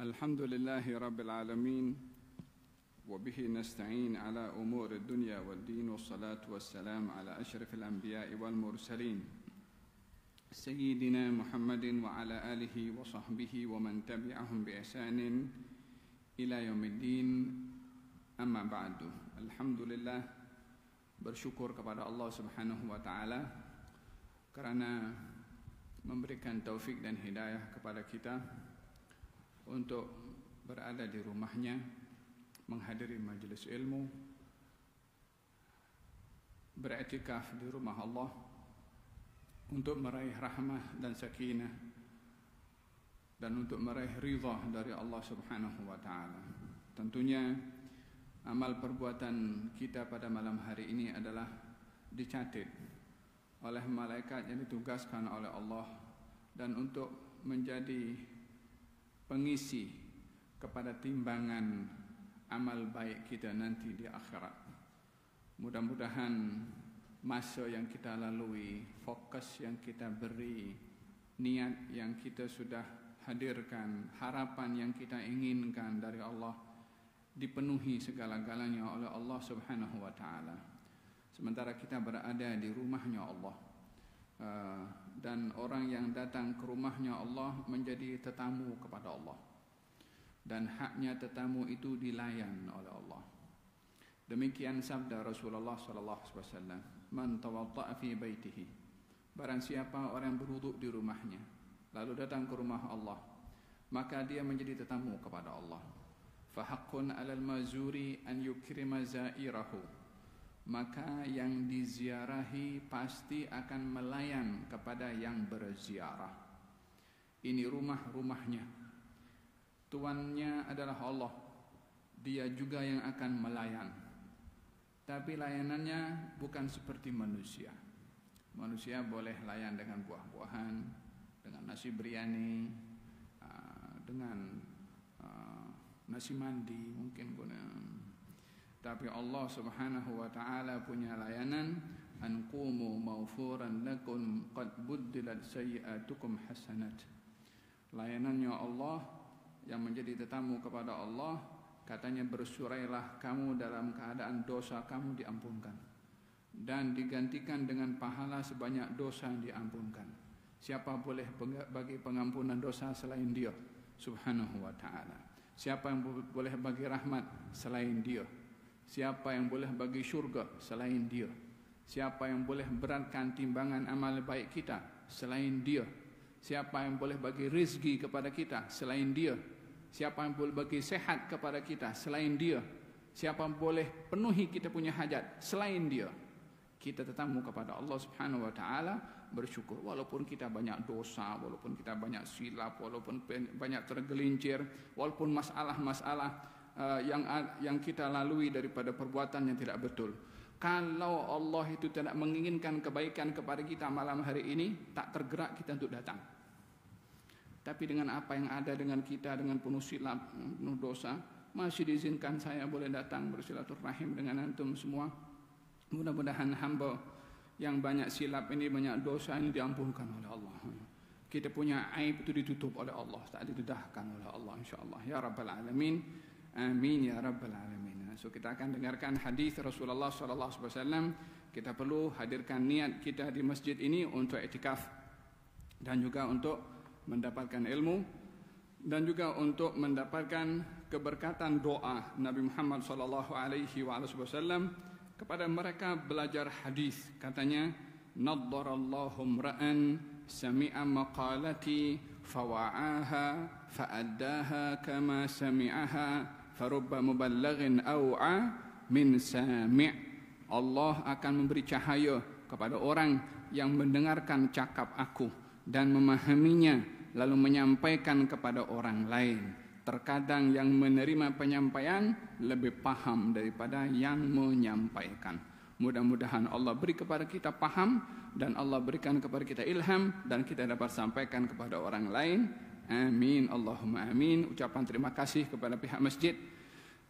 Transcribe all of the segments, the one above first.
الحمد لله رب العالمين وبه نستعين على أمور الدنيا والدين والصلاة والسلام على أشرف الأنبياء والمرسلين سيدنا محمد وعلى آله وصحبه ومن تبعهم بإحسان إلى يوم الدين. Amma ba'du. Alhamdulillah, bersyukur kepada Allah Subhanahu wa taala karena memberikan taufik dan hidayah kepada kita untuk berada di rumahnya, menghadiri majelis ilmu, beriktikaf di rumah Allah untuk meraih rahmah dan sakinah dan untuk meraih ridha dari Allah Subhanahu wa taala. Tentunya amal perbuatan kita pada malam hari ini adalah dicatat oleh malaikat yang ditugaskan oleh Allah dan untuk menjadi pengisi kepada timbangan amal baik kita nanti di akhirat. Mudah-mudahan masa yang kita lalui, fokus yang kita beri, niat yang kita sudah hadirkan, harapan yang kita inginkan dari Allah dipenuhi segala-galanya oleh Allah Subhanahu wa taala. Sementara kita berada di rumahnya Allah, dan orang yang datang ke rumahnya Allah menjadi tetamu kepada Allah, dan haknya tetamu itu dilayan oleh Allah. Demikian sabda Rasulullah sallallahu alaihi wasallam, "Man tawadda'a fi baitihi." Barang siapa orang yang berwuduk di rumahnya lalu datang ke rumah Allah, maka dia menjadi tetamu kepada Allah. Fahaqqun 'alal mazuri an yukrima zairahu. Maka yang diziarahi pasti akan melayan kepada yang berziarah. Ini rumahnya. Tuannya adalah Allah. Dia juga yang akan melayan. Tapi layanannya bukan seperti manusia. Manusia boleh layan dengan buah-buahan, dengan nasi biryani, dengan nasi mandi mungkin guna. Tapi Allah Subhanahu wa taala punya layanan, anqumu maghfuran lakum qad buddilat sayyi'atukum hasanat. Layanannya Allah yang menjadi tetamu kepada Allah, katanya bersurailah kamu dalam keadaan dosa kamu diampunkan dan digantikan dengan pahala sebanyak dosa yang diampunkan. Siapa boleh bagi pengampunan dosa selain Dia Subhanahu wa taala? Siapa yang boleh bagi rahmat selain Dia? Siapa yang boleh bagi syurga selain Dia? Siapa yang boleh beratkan timbangan amal baik kita selain Dia? Siapa yang boleh bagi rezeki kepada kita selain Dia? Siapa yang boleh bagi sehat kepada kita selain Dia? Siapa yang boleh penuhi kita punya hajat selain Dia? Kita tetamu kepada Allah Subhanahu wa taala, bersyukur walaupun kita banyak dosa, walaupun kita banyak silap, walaupun banyak tergelincir, walaupun masalah-masalah yang kita lalui daripada perbuatan yang tidak betul. Kalau Allah itu tidak menginginkan kebaikan kepada kita malam hari ini, tak tergerak kita untuk datang. Tapi dengan apa yang ada dengan kita, dengan penuh silap, penuh dosa, masih diizinkan saya boleh datang bersilaturahim dengan antum semua. Mudah-mudahan hamba yang banyak silap ini, banyak dosa ini diampunkan oleh Allah. Kita punya aib itu ditutup oleh Allah, tak didedahkan oleh Allah insyaAllah. Ya Rabbal Alamin. Amin ya Rabbal Alamin. So kita akan dengarkan hadis Rasulullah SAW. Kita perlu hadirkan niat kita di masjid ini untuk i'tikaf dan juga untuk mendapatkan ilmu dan juga untuk mendapatkan keberkatan doa Nabi Muhammad SAW kepada mereka belajar hadis. Katanya, naddarallahu imra'an sami'a maqalati fawa'aha fa'addaha kama sami'aha farubba muballighin aw'a min sami'. Allah akan memberi cahaya kepada orang yang mendengarkan cakap aku dan memahaminya lalu menyampaikan kepada orang lain. Terkadang yang menerima penyampaian lebih paham daripada yang menyampaikan. Mudah-mudahan Allah beri kepada kita paham dan Allah berikan kepada kita ilham dan kita dapat sampaikan kepada orang lain. Amin Allahumma amin. Ucapan terima kasih kepada pihak masjid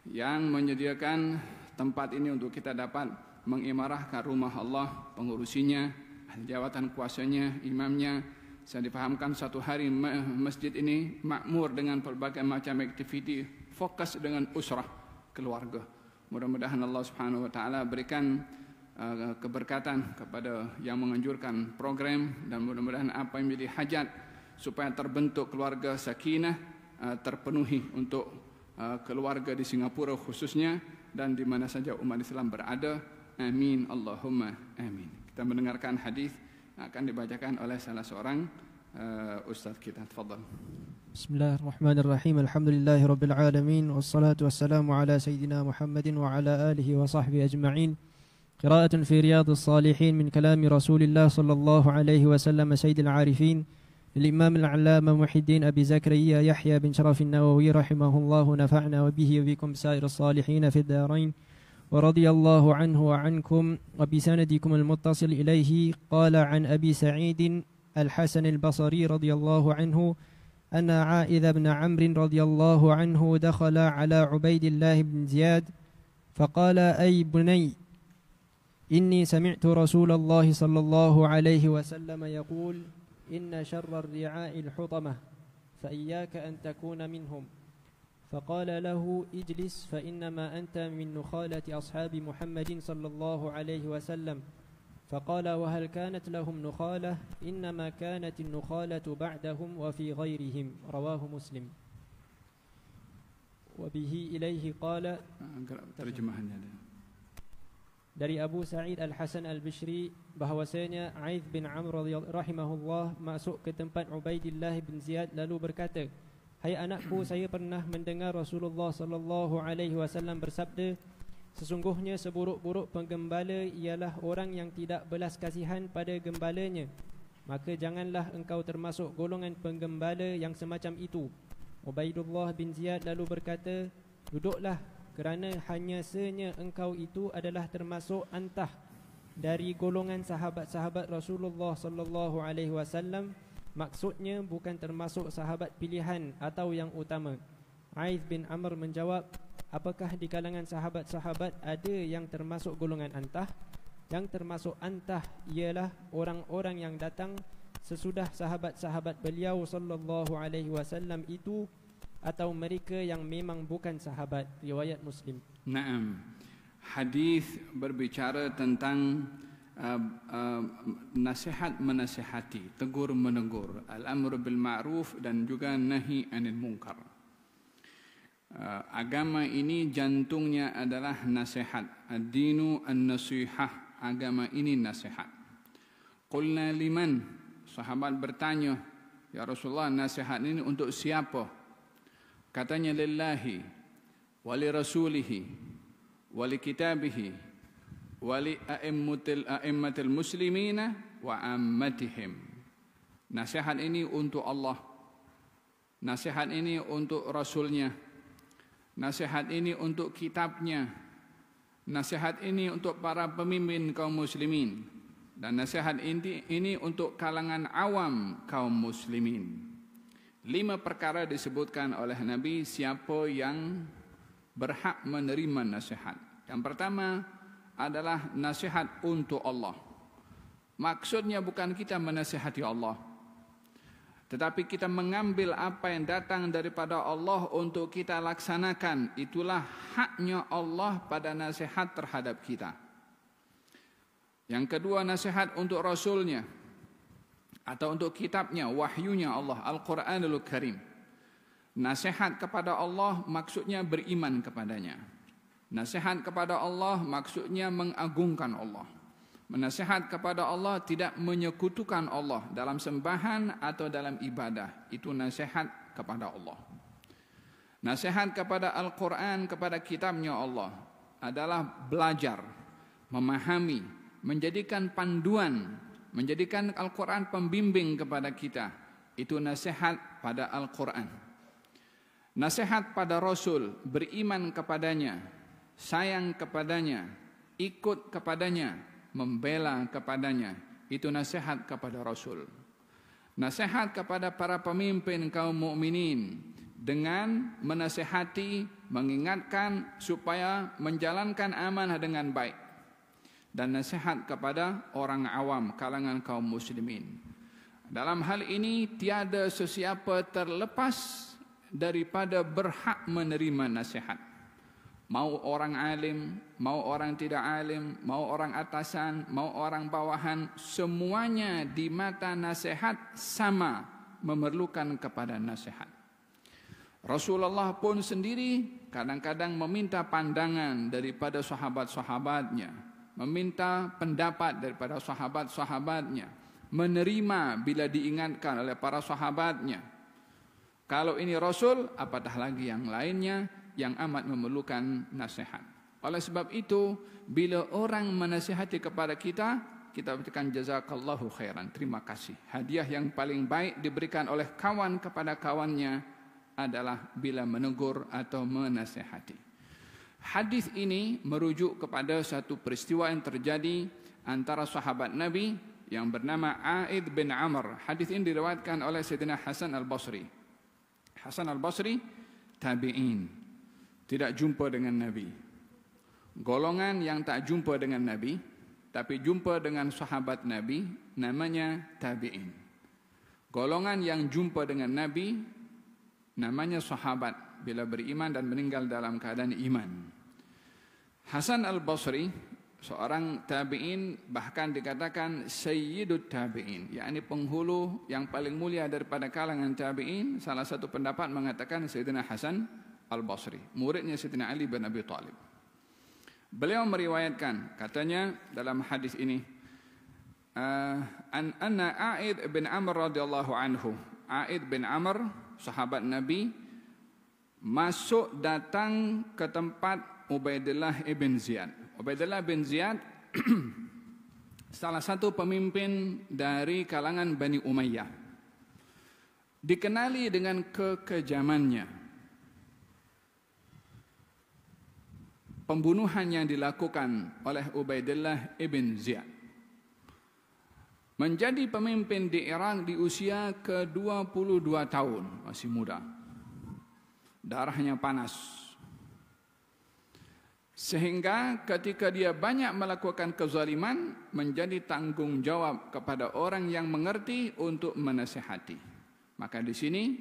yang menyediakan tempat ini untuk kita dapat mengimarahkan rumah Allah, pengurusinya, ahli jawatan kuasanya, imamnya, saya difahamkan satu hari masjid ini makmur dengan pelbagai macam aktiviti, fokus dengan usrah, keluarga. Mudah-mudahan Allah Subhanahu wa taala berikan keberkatan kepada yang menganjurkan program, dan mudah-mudahan apa yang menjadi hajat supaya terbentuk keluarga sakinah terpenuhi untuk keluarga di Singapura khususnya dan di mana saja umat Islam berada. Amin Allahumma amin. Kita mendengarkan hadis akan dibacakan oleh salah seorang ustaz kita. Tafadhal. Bismillahirrahmanirrahim. Alhamdulillahirabbil alamin wassalatu wassalamu ala sayyidina Muhammadin wa ala alihi wa sahbihi ajma'in. قراءة في رياض الصالحين من كلام رسول الله صلى الله عليه وسلم سيد العارفين للإمام العلامة محي الدين أبي زكريا يحيى بن شرف النووي رحمه الله، نفعنا وبه وبكم سائر الصالحين في الدارين، ورضي الله عنه وعنكم وبسندكم المتصل إليه. قال عن أبي سعيد الحسن البصري رضي الله عنه أن عائذ بن عمرو رضي الله عنه دخل على عبيد الله بن زياد فقال: أي بني، إني سمعت رسول الله صلى الله عليه وسلم يقول: إن شر الرعاء الحطمة، فإياك أن تكون منهم. فقال له: اجلس، فإنما أنت من نخالة أصحاب محمد صلى الله عليه وسلم. فقال: وهل كانت لهم نخالة؟ إنما كانت النخالة بعدهم وفي غيرهم. رواه مسلم. وبه إليه قال. ترجمهnya dari Abu Sa'id Al-Hasan Al-Bishri bahwasanya Aiz bin Amr rahimahullah masuk ke tempat Ubaidillah bin Ziyad lalu berkata: "Hai anakku, saya pernah mendengar Rasulullah sallallahu alaihi wasallam bersabda, sesungguhnya seburuk-buruk penggembala ialah orang yang tidak belas kasihan pada gembalanya. Maka janganlah engkau termasuk golongan penggembala yang semacam itu." Ubaidullah bin Ziyad lalu berkata, "Duduklah, kerana hanya senya engkau itu adalah termasuk antah dari golongan sahabat-sahabat Rasulullah sallallahu alaihi wasallam. Maksudnya bukan termasuk sahabat pilihan atau yang utama." Aiz bin Amr menjawab, "Apakah di kalangan sahabat-sahabat ada yang termasuk golongan antah? Yang termasuk antah ialah orang-orang yang datang sesudah sahabat-sahabat beliau sallallahu alaihi wasallam itu, atau mereka yang memang bukan sahabat." Riwayat Muslim. Naam. Hadis berbicara tentang nasihat menasihati, tegur menegur, al-amru bil ma'ruf dan juga nahi anil munkar. Agama ini jantungnya adalah nasihat. Ad-dinu an-nasihah. Agama ini nasihat. Qulna liman? Sahabat bertanya, "Ya Rasulullah, nasihat ini untuk siapa?" Katanya, lillahi, wali rasulihi, wali kitabihi, wali a'immatil muslimina wa ammatihim. Nasihat ini untuk Allah, nasihat ini untuk Rasulnya, nasihat ini untuk kitabnya, nasihat ini untuk para pemimpin kaum muslimin, dan nasihat ini untuk kalangan awam kaum muslimin. 5 perkara disebutkan oleh Nabi siapa yang berhak menerima nasihat. Yang pertama adalah nasihat untuk Allah. Maksudnya bukan kita menasihati Allah, tetapi kita mengambil apa yang datang daripada Allah untuk kita laksanakan. Itulah haknya Allah pada nasihat terhadap kita. Yang kedua, nasihat untuk Rasulnya atau untuk kitabnya, wahyunya Allah, Al-Quranul Karim. Nasihat kepada Allah maksudnya beriman kepadanya. Nasihat kepada Allah maksudnya mengagungkan Allah. Menasihat kepada Allah tidak menyekutukan Allah dalam sembahan atau dalam ibadah. Itu nasihat kepada Allah. Nasihat kepada Al-Quran, kepada kitabnya Allah adalah belajar, memahami, menjadikan panduan, menjadikan Al-Quran pembimbing kepada kita. Itu nasihat pada Al-Quran. Nasihat pada Rasul, beriman kepadanya, sayang kepadanya, ikut kepadanya, membela kepadanya. Itu nasihat kepada Rasul. Nasihat kepada para pemimpin kaum mukminin dengan menasihati, mengingatkan supaya menjalankan amanah dengan baik. Dan nasihat kepada orang awam, kalangan kaum muslimin. Dalam hal ini tiada sesiapa terlepas daripada berhak menerima nasihat. Mau orang alim, mau orang tidak alim, mau orang atasan, mau orang bawahan, semuanya di mata nasihat sama memerlukan kepada nasihat. Rasulullah pun sendiri kadang-kadang meminta pandangan daripada sahabat-sahabatnya, meminta pendapat daripada sahabat-sahabatnya, menerima bila diingatkan oleh para sahabatnya. Kalau ini Rasul, apatah lagi yang lainnya yang amat memerlukan nasihat. Oleh sebab itu, bila orang menasihati kepada kita, kita berikan jazakallahu khairan, terima kasih. Hadiah yang paling baik diberikan oleh kawan kepada kawannya adalah bila menegur atau menasihati. Hadis ini merujuk kepada satu peristiwa yang terjadi antara sahabat Nabi yang bernama Aid bin Amr. Hadis ini diriwayatkan oleh Sayyidina Hasan al-Basri. Hasan al-Basri tabi'in, tidak jumpa dengan Nabi. Golongan yang tak jumpa dengan Nabi, tapi jumpa dengan sahabat Nabi, namanya tabi'in. Golongan yang jumpa dengan Nabi, namanya sahabat, bila beriman dan meninggal dalam keadaan iman. Hasan al-Basri, seorang tabi'in, bahkan dikatakan sayyidut tabi'in, yakni penghulu yang paling mulia daripada kalangan tabi'in. Salah satu pendapat mengatakan Sayyidina Hasan al-Basri, muridnya Sayyidina Ali bin Abi Thalib. Beliau meriwayatkan, katanya dalam hadis ini, anna Aid bin Amr radhiyallahu anhu, Aid bin Amr, sahabat Nabi, masuk datang ke tempat Ubaidillah ibn Ziyad. Ubaidillah bin Ziyad salah satu pemimpin dari kalangan Bani Umayyah, dikenali dengan kekejamannya. Pembunuhan yang dilakukan oleh Ubaidillah ibn Ziyad, menjadi pemimpin di Irak di usia ke-22 tahun, masih muda. Darahnya panas. Sehingga ketika dia banyak melakukan kezaliman, menjadi tanggung jawab kepada orang yang mengerti untuk menasihati. Maka di sini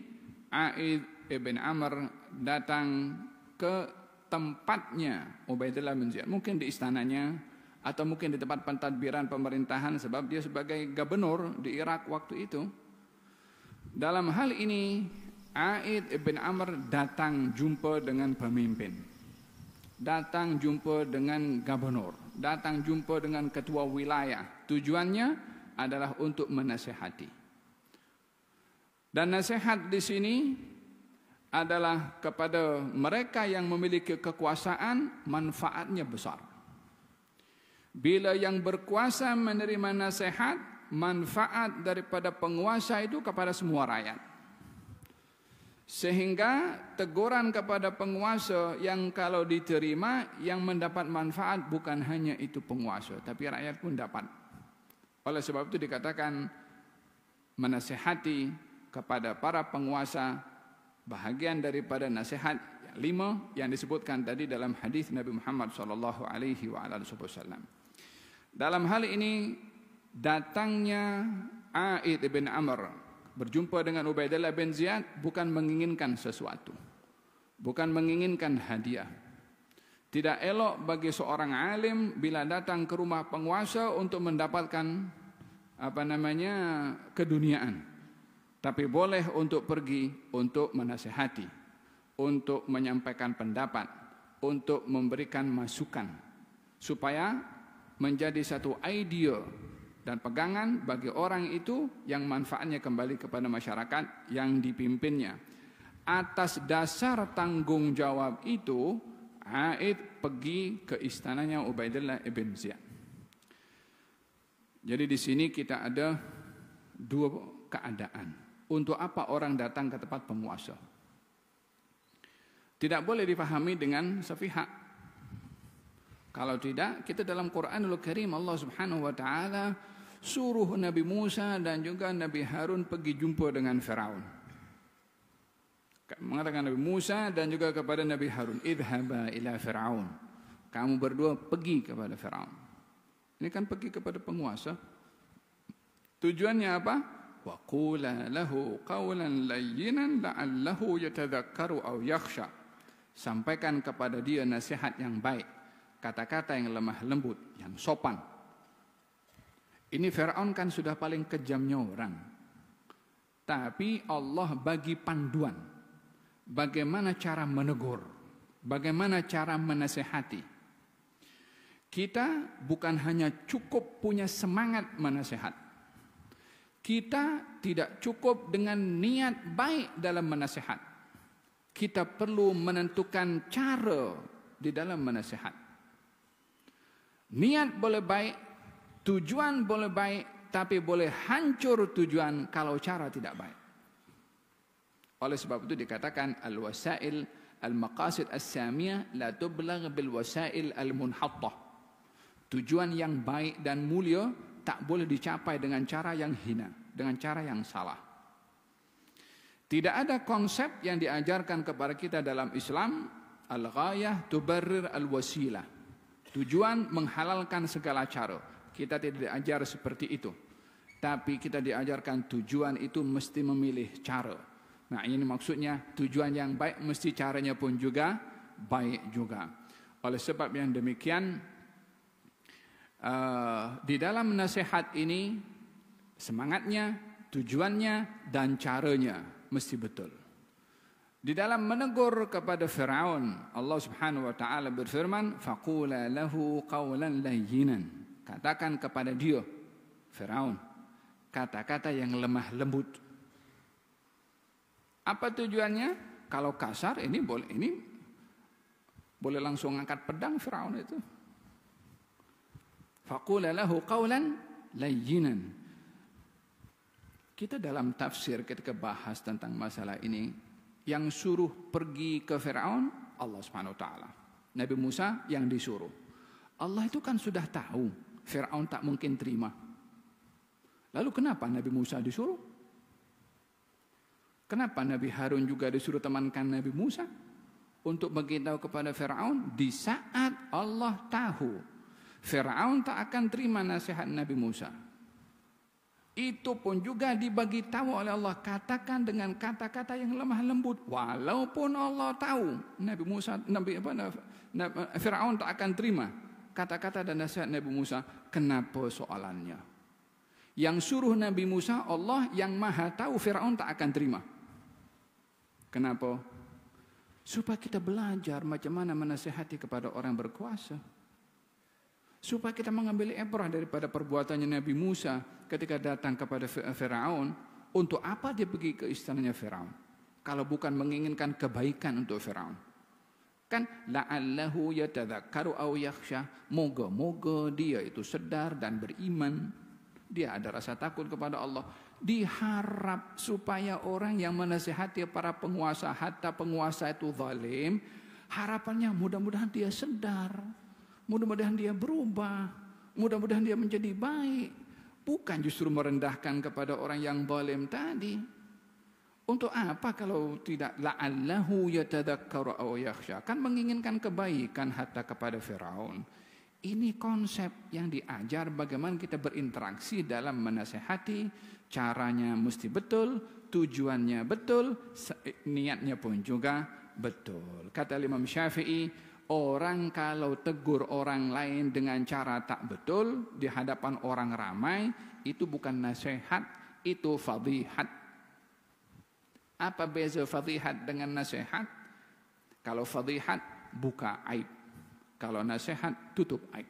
Aid ibn Amr datang ke tempatnya Ubaidillah bin Ziyad, mungkin di istananya atau mungkin di tempat pentadbiran pemerintahan, sebab dia sebagai gubernur di Irak waktu itu. Dalam hal ini Aid ibn Amr datang jumpa dengan pemimpin, datang jumpa dengan gubernur, datang jumpa dengan ketua wilayah. Tujuannya adalah untuk menasihati. Dan nasihat di sini adalah kepada mereka yang memiliki kekuasaan, manfaatnya besar. Bila yang berkuasa menerima nasihat, manfaat daripada penguasa itu kepada semua rakyat. Sehingga teguran kepada penguasa yang kalau diterima, yang mendapat manfaat bukan hanya itu penguasa, tapi rakyat pun dapat. Oleh sebab itu dikatakan menasihati kepada para penguasa bahagian daripada nasihat 5 yang disebutkan tadi dalam hadis Nabi Muhammad sallallahu alaihi wasallam. Dalam hal ini datangnya Aid bin Amr berjumpa dengan Ubaidillah bin Ziyad bukan menginginkan sesuatu, bukan menginginkan hadiah. Tidak elok bagi seorang alim bila datang ke rumah penguasa untuk mendapatkan keduniaan. Tapi boleh untuk pergi untuk menasihati, untuk menyampaikan pendapat, untuk memberikan masukan, supaya menjadi satu idea dan pegangan bagi orang itu yang manfaatnya kembali kepada masyarakat yang dipimpinnya. Atas dasar tanggung jawab itu, Aid pergi ke istananya Ubaidillah ibn Ziyad. Jadi di sini kita ada dua keadaan. Untuk apa orang datang ke tempat penguasa? Tidak boleh dipahami dengan sepihak. Kalau tidak, kita dalam Quranul Karim Allah Subhanahu wa taala suruh Nabi Musa dan juga Nabi Harun pergi jumpa dengan Firaun. Mengatakan Nabi Musa dan juga kepada Nabi Harun, idhaba ila Firaun. Kamu berdua pergi kepada Firaun. Ini kan pergi kepada penguasa. Tujuannya apa? wa qula lahu qawlan layyinan la'allahu yatadhakkaru aw yakhsha. Sampaikan kepada dia nasihat yang baik, kata-kata yang lemah lembut, yang sopan. Ini Fir'aun kan sudah paling kejamnya orang. Tapi Allah bagi panduan bagaimana cara menegur, bagaimana cara menasehati. Kita bukan hanya cukup punya semangat menasehat. Kita tidak cukup dengan niat baik dalam menasehat. Kita perlu menentukan cara di dalam menasehat. Niat boleh baik, tujuan boleh baik, tapi boleh hancur tujuan kalau cara tidak baik. Oleh sebab itu dikatakan al-wasail al-maqasid as-samiyah la tublagh bil wasail al-munhattah. Tujuan yang baik dan mulia tak boleh dicapai dengan cara yang hina, dengan cara yang salah. Tidak ada konsep yang diajarkan kepada kita dalam Islam, al-ghayah tubarrir al-wasilah. Tujuan menghalalkan segala cara. Kita tidak diajar seperti itu. Tapi kita diajarkan tujuan itu mesti memilih cara. Nah, ini maksudnya tujuan yang baik mesti caranya pun juga baik juga. Oleh sebab yang demikian, di dalam nasihat ini semangatnya, tujuannya dan caranya mesti betul. Di dalam menegur kepada Fir'aun, Allah Subhanahu wa taala berfirman, faqula lahu qawlan layyinan. Katakan kepada dia, Fir'aun, kata-kata yang lemah lembut. Apa tujuannya? Kalau kasar ini boleh langsung angkat pedang Fir'aun itu. Faqula lahu qawlan layyinan. Kita dalam tafsir ketika bahas tentang masalah ini, yang suruh pergi ke Fir'aun Allah Subhanahu wa taala. Nabi Musa yang disuruh. Allah itu kan sudah tahu Fir'aun tak mungkin terima. Lalu kenapa Nabi Musa disuruh? Kenapa Nabi Harun juga disuruh temankan Nabi Musa untuk beritahu kepada Fir'aun di saat Allah tahu Fir'aun tak akan terima nasihat Nabi Musa? Itu pun juga dibagi tahu oleh Allah, katakan dengan kata-kata yang lemah lembut. Walaupun Allah tahu Fir'aun tak akan terima kata-kata dan nasihat Nabi Musa. Kenapa soalannya? Yang suruh Nabi Musa Allah yang maha tahu Fir'aun tak akan terima. Kenapa? Supaya kita belajar macam mana menasihati kepada orang berkuasa. Supaya kita mengambil ibrah daripada perbuatannya Nabi Musa ketika datang kepada Fir'aun. Untuk apa dia pergi ke istananya Fir'aun? Kalau bukan menginginkan kebaikan untuk Fir'aun. Kan la'allahu yatadhakkaru aw yakhsha. Moga-moga dia itu sedar dan beriman. Dia ada rasa takut kepada Allah. Diharap supaya orang yang menasihati para penguasa, hatta penguasa itu zalim, harapannya mudah-mudahan dia sedar. Mudah-mudahan dia berubah, mudah-mudahan dia menjadi baik. Bukan justru merendahkan kepada orang yang zalim tadi. Untuk apa kalau tidak la'allahu yatadhakkaru aw yakhsha? Kan menginginkan kebaikan hatta kepada Firaun. Ini konsep yang diajar bagaimana kita berinteraksi dalam menasehati. Caranya mesti betul, tujuannya betul, niatnya pun juga betul. Kata Imam Syafi'i, orang kalau tegur orang lain dengan cara tak betul di hadapan orang ramai, itu bukan nasihat, itu fadhihat. Apa beza fadhihat dengan nasihat? Kalau fadhihat buka aib, kalau nasihat tutup aib.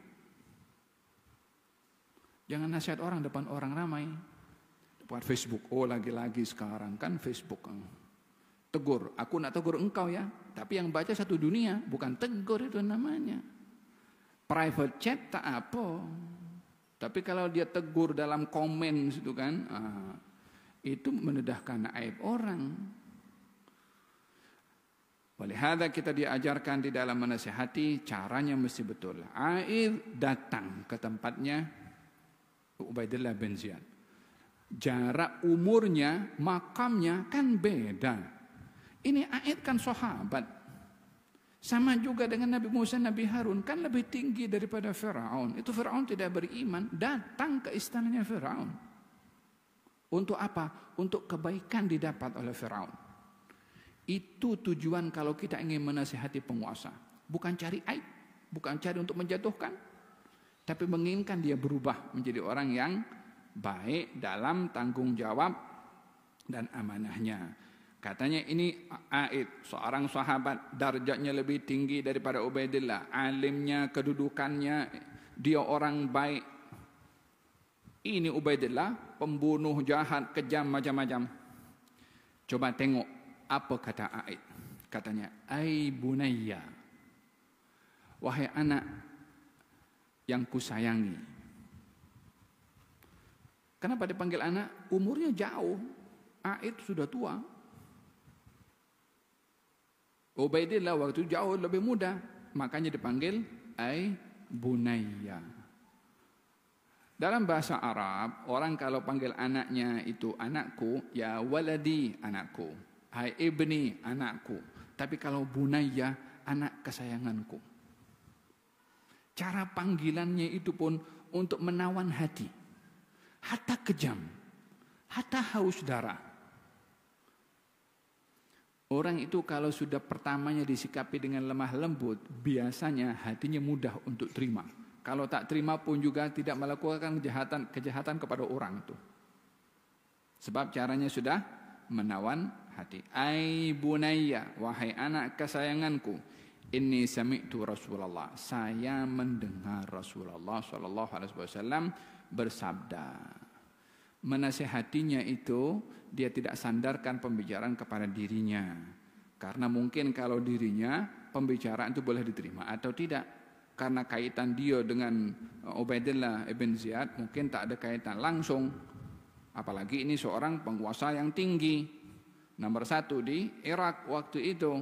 Jangan nasihat orang depan orang ramai, depan Facebook. Oh lagi-lagi sekarang kan Facebook. Tegur, aku nak tegur engkau ya, tapi yang baca satu dunia, bukan tegur itu namanya. Private chat tak apa, tapi kalau dia tegur dalam komen itu kan, itu menedahkan aib orang. Walihada kita diajarkan di dalam menasihati, caranya mesti betul. Aib datang ke tempatnya Ubaidillah bin Ziyad. Jarak umurnya, makamnya kan beda. Ini ayat kan sahabat. Sama juga dengan Nabi Musa, Nabi Harun. Kan lebih tinggi daripada Fir'aun. Itu Fir'aun tidak beriman. Datang ke istananya Fir'aun. Untuk apa? Untuk kebaikan didapat oleh Firaun. Itu tujuan kalau kita ingin menasihati penguasa. Bukan cari aib, bukan cari untuk menjatuhkan, tapi menginginkan dia berubah menjadi orang yang baik dalam tanggung jawab dan amanahnya. Katanya ini Aid, seorang sahabat, darjatnya lebih tinggi daripada Ubaidillah, alimnya, kedudukannya, dia orang baik. Ini Ubaidillah, pembunuh jahat, kejam macam-macam. Coba tengok apa kata Aid. Katanya, "Ai bunayya, wahai anak yang kusayangi." Kenapa dipanggil anak? Umurnya jauh. Aid sudah tua. Ubaidillah waktu jauh lebih muda, makanya dipanggil ai bunayya. Dalam bahasa Arab, orang kalau panggil anaknya itu anakku, ya waladi, anakku. Hai ibni, anakku. Tapi kalau bunayya, anak kesayanganku. Cara panggilannya itu pun untuk menawan hati. Hatta kejam, hatta haus darah. Orang itu kalau sudah pertamanya disikapi dengan lemah lembut, biasanya hatinya mudah untuk terima. Kalau tak terima pun juga tidak melakukan kejahatan kepada orang itu. Sebab caranya sudah menawan hati. Ai bunayya, wahai anak kesayanganku, inni sami'tu Rasulullah. Saya mendengar Rasulullah sallallahu alaihi wasallam bersabda. Menasihatinya itu dia tidak sandarkan pembicaraan kepada dirinya. Karena mungkin kalau dirinya pembicaraan itu boleh diterima atau tidak. Karena kaitan dia dengan Ubaidillah ibn Ziyad mungkin tak ada kaitan langsung. Apalagi ini seorang penguasa yang tinggi, nomor 1 di Irak waktu itu.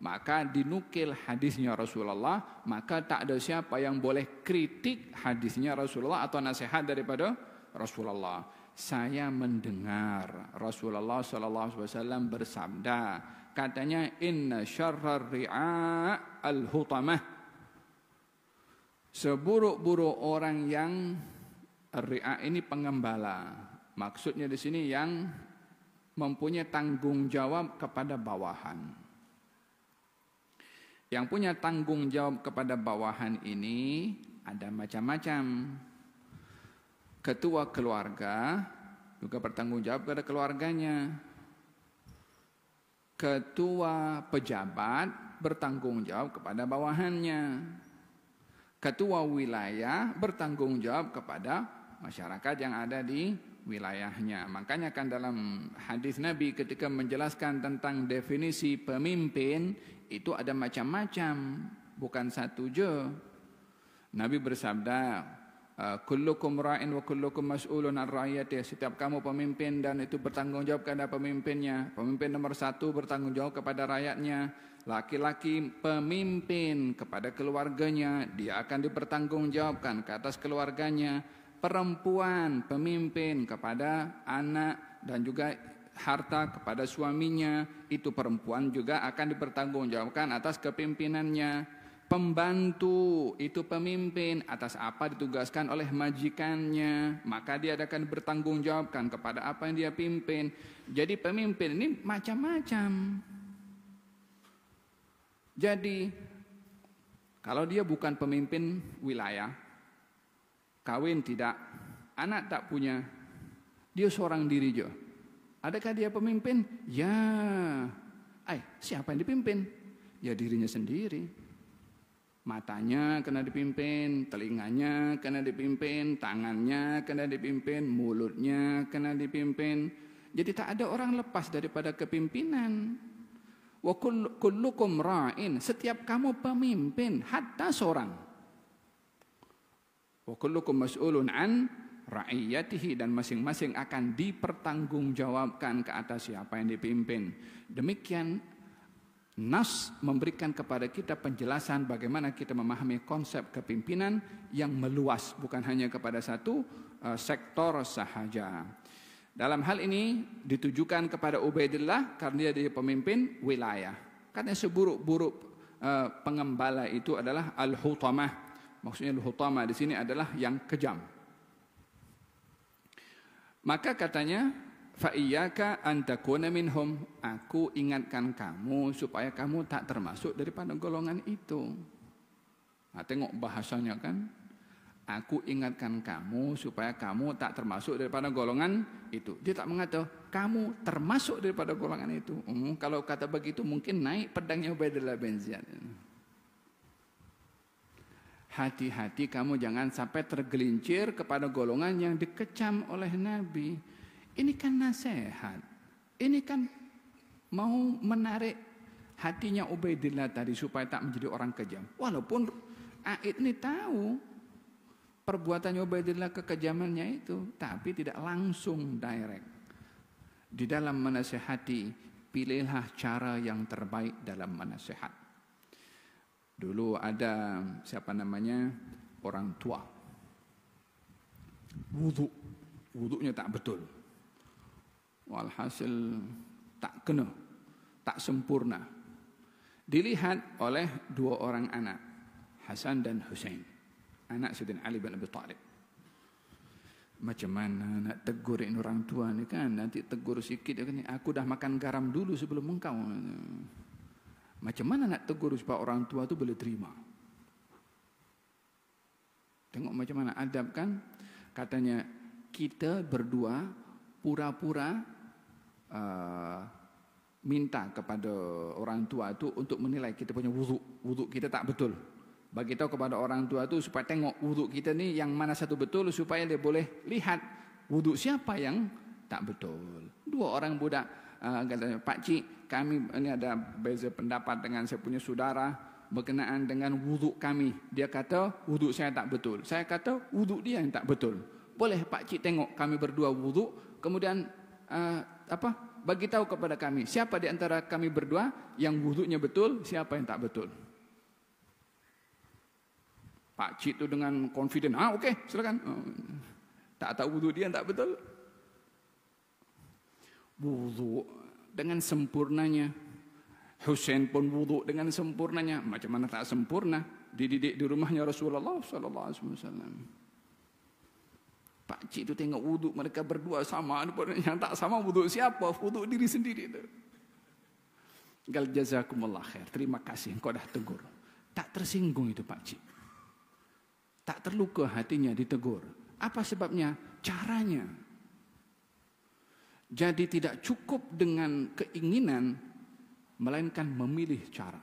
Maka dinukil hadisnya Rasulullah, maka tak ada siapa yang boleh kritik hadisnya Rasulullah atau nasihat daripada Rasulullah. Saya mendengar Rasulullah SAW bersabda, katanya inna syarrar ri'a al-hutamah. Seburuk-buruk orang yang ri'a ini pengembala. Maksudnya di sini yang mempunyai tanggung jawab kepada bawahan. Yang punya tanggung jawab kepada bawahan ini ada macam-macam. Ketua keluarga juga bertanggung jawab kepada keluarganya. Ketua pejabat bertanggung jawab kepada bawahannya. Ketua wilayah bertanggung jawab kepada masyarakat yang ada di wilayahnya. Makanya kan dalam hadis Nabi ketika menjelaskan tentang definisi pemimpin itu ada macam-macam, bukan satu je. Nabi bersabda, kullukum ra'in wa kullukum mas'ulun an ra'iyati. Setiap kamu pemimpin dan itu bertanggung jawab kepada pemimpinnya. Pemimpin nomor 1 bertanggung jawab kepada rakyatnya. Laki-laki pemimpin kepada keluarganya, dia akan dipertanggungjawabkan ke atas keluarganya. Perempuan pemimpin kepada anak dan juga harta kepada suaminya, itu perempuan juga akan dipertanggungjawabkan atas kepimpinannya. Pembantu itu pemimpin atas apa ditugaskan oleh majikannya, maka dia akan bertanggungjawabkan kepada apa yang dia pimpin. Jadi pemimpin ini macam-macam. Jadi kalau dia bukan pemimpin wilayah, kawin tidak, anak tak punya, dia seorang diri je. Adakah dia pemimpin? Ya. Siapa yang dipimpin? Ya dirinya sendiri. Matanya kena dipimpin, telinganya kena dipimpin, tangannya kena dipimpin, mulutnya kena dipimpin. Jadi tak ada orang lepas daripada kepimpinan. Wa kullukum ra'in, setiap kamu pemimpin, hatta seorang. Wa kullukum mas'ulun an ra'iyatihi, dan masing-masing akan dipertanggungjawabkan ke atas siapa yang dipimpin. Demikian Nas memberikan kepada kita penjelasan bagaimana kita memahami konsep kepimpinan yang meluas, bukan hanya kepada satu sektor sahaja. Dalam hal ini ditujukan kepada Ubaidillah karena dia pemimpin wilayah. Karena seburuk-buruk pengembala itu adalah al-hutamah. Maksudnya al-hutamah di sini adalah yang kejam. Maka katanya fa iyyaka an takuna minhum, aku ingatkan kamu supaya kamu tak termasuk daripada golongan itu. Nah, tengok bahasanya kan, aku ingatkan kamu supaya kamu tak termasuk daripada golongan itu. Dia tak mengatakan kamu termasuk daripada golongan itu. Kalau kata begitu mungkin naik pedangnya Ubaidillah bin Ziyad. Hati-hati kamu jangan sampai tergelincir kepada golongan yang dikecam oleh Nabi. Ini kan nasihat. Ini kan mau menarik hatinya Ubaidillah tadi supaya tak menjadi orang kejam. Walaupun Aid ini tahu perbuatannya Ubaidillah kekejamannya itu, tapi tidak langsung direct. Di dalam menasihati, pilihlah cara yang terbaik dalam menasihat. Dulu ada orang tua, wuduknya tak betul, walhasil tak kena, tak sempurna. Dilihat oleh dua orang anak, Hasan dan Husain, anak Sayyidina Ali bin Abi Thalib. Macam mana nak tegur ini orang tua ni kan? Nanti tegur sikit, aku dah makan garam dulu sebelum engkau. Macam mana nak tegur supaya orang tua tu boleh terima? Tengok macam mana adab kan? Katanya kita berdua pura-pura minta kepada orang tua tu untuk menilai kita punya wuduk kita tak betul. Bagi tahu kepada orang tua tu supaya tengok wuduk kita ni yang mana satu betul, supaya dia boleh lihat wuduk siapa yang tak betul. Dua orang budak katanya, Pak Cik, kami ini ada beza pendapat dengan saya punya saudara berkenaan dengan wuduk kami. Dia kata wuduk saya tak betul. Saya kata wuduk dia yang tak betul. Boleh Pak Cik tengok kami berdua wuduk, kemudian bagi tahu kepada kami siapa di antara kami berdua yang wuduknya betul, siapa yang tak betul. Pak Cik tu dengan confident, okey, silakan. Tak tahu wuduk dia yang tak betul. Wuduk dengan sempurnanya. Husain pun wuduk dengan sempurnanya. Macam mana tak sempurna? Dididik di rumahnya Rasulullah sallallahu alaihi wasallam. Pak Cik tu tengok wuduk mereka berdua sama, yang tak sama wuduk siapa? Wuduk diri sendiri tu. Gal jazakumullah khair. Terima kasih engkau dah tegur. Tak tersinggung itu Pak Cik. Tak terluka hatinya ditegur. Apa sebabnya? Caranya. Jadi tidak cukup dengan keinginan, melainkan memilih cara.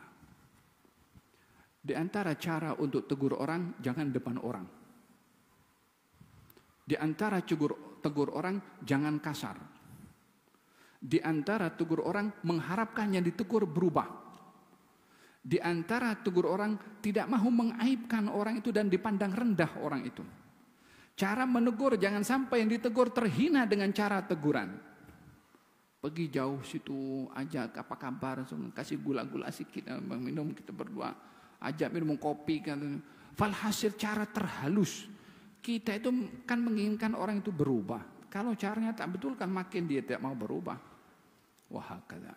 Di antara cara untuk tegur orang, jangan depan orang. Di antara tegur orang, jangan kasar. Di antara tegur orang, mengharapkan yang ditegur berubah. Di antara tegur orang, tidak mahu mengaibkan orang itu dan dipandang rendah orang itu. Cara menegur, jangan sampai yang ditegur terhina dengan cara teguran. Pergi jauh situ, ajak apa kabar, kasih gula-gula sikit, minum kita berdua, ajak minum kopi kan. Falhasil cara terhalus. Kita itu kan menginginkan orang itu berubah. Kalau caranya tak betul kan makin dia tidak mau berubah. Wahakala.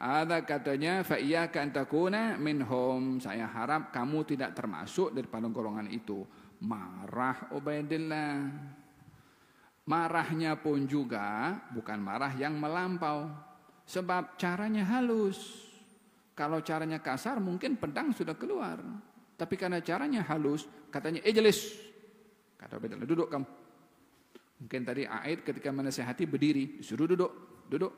Ada katanya fa iyyaka an takuna minhum. Saya harap kamu tidak termasuk daripada golongan itu. Marah Ubaidillah. Marahnya pun juga bukan marah yang melampau, sebab caranya halus. Kalau caranya kasar mungkin pedang sudah keluar, tapi karena caranya halus, katanya ijlis, kata Ubaidillah, duduk kamu. Mungkin tadi Aid ketika menasihati berdiri, disuruh duduk.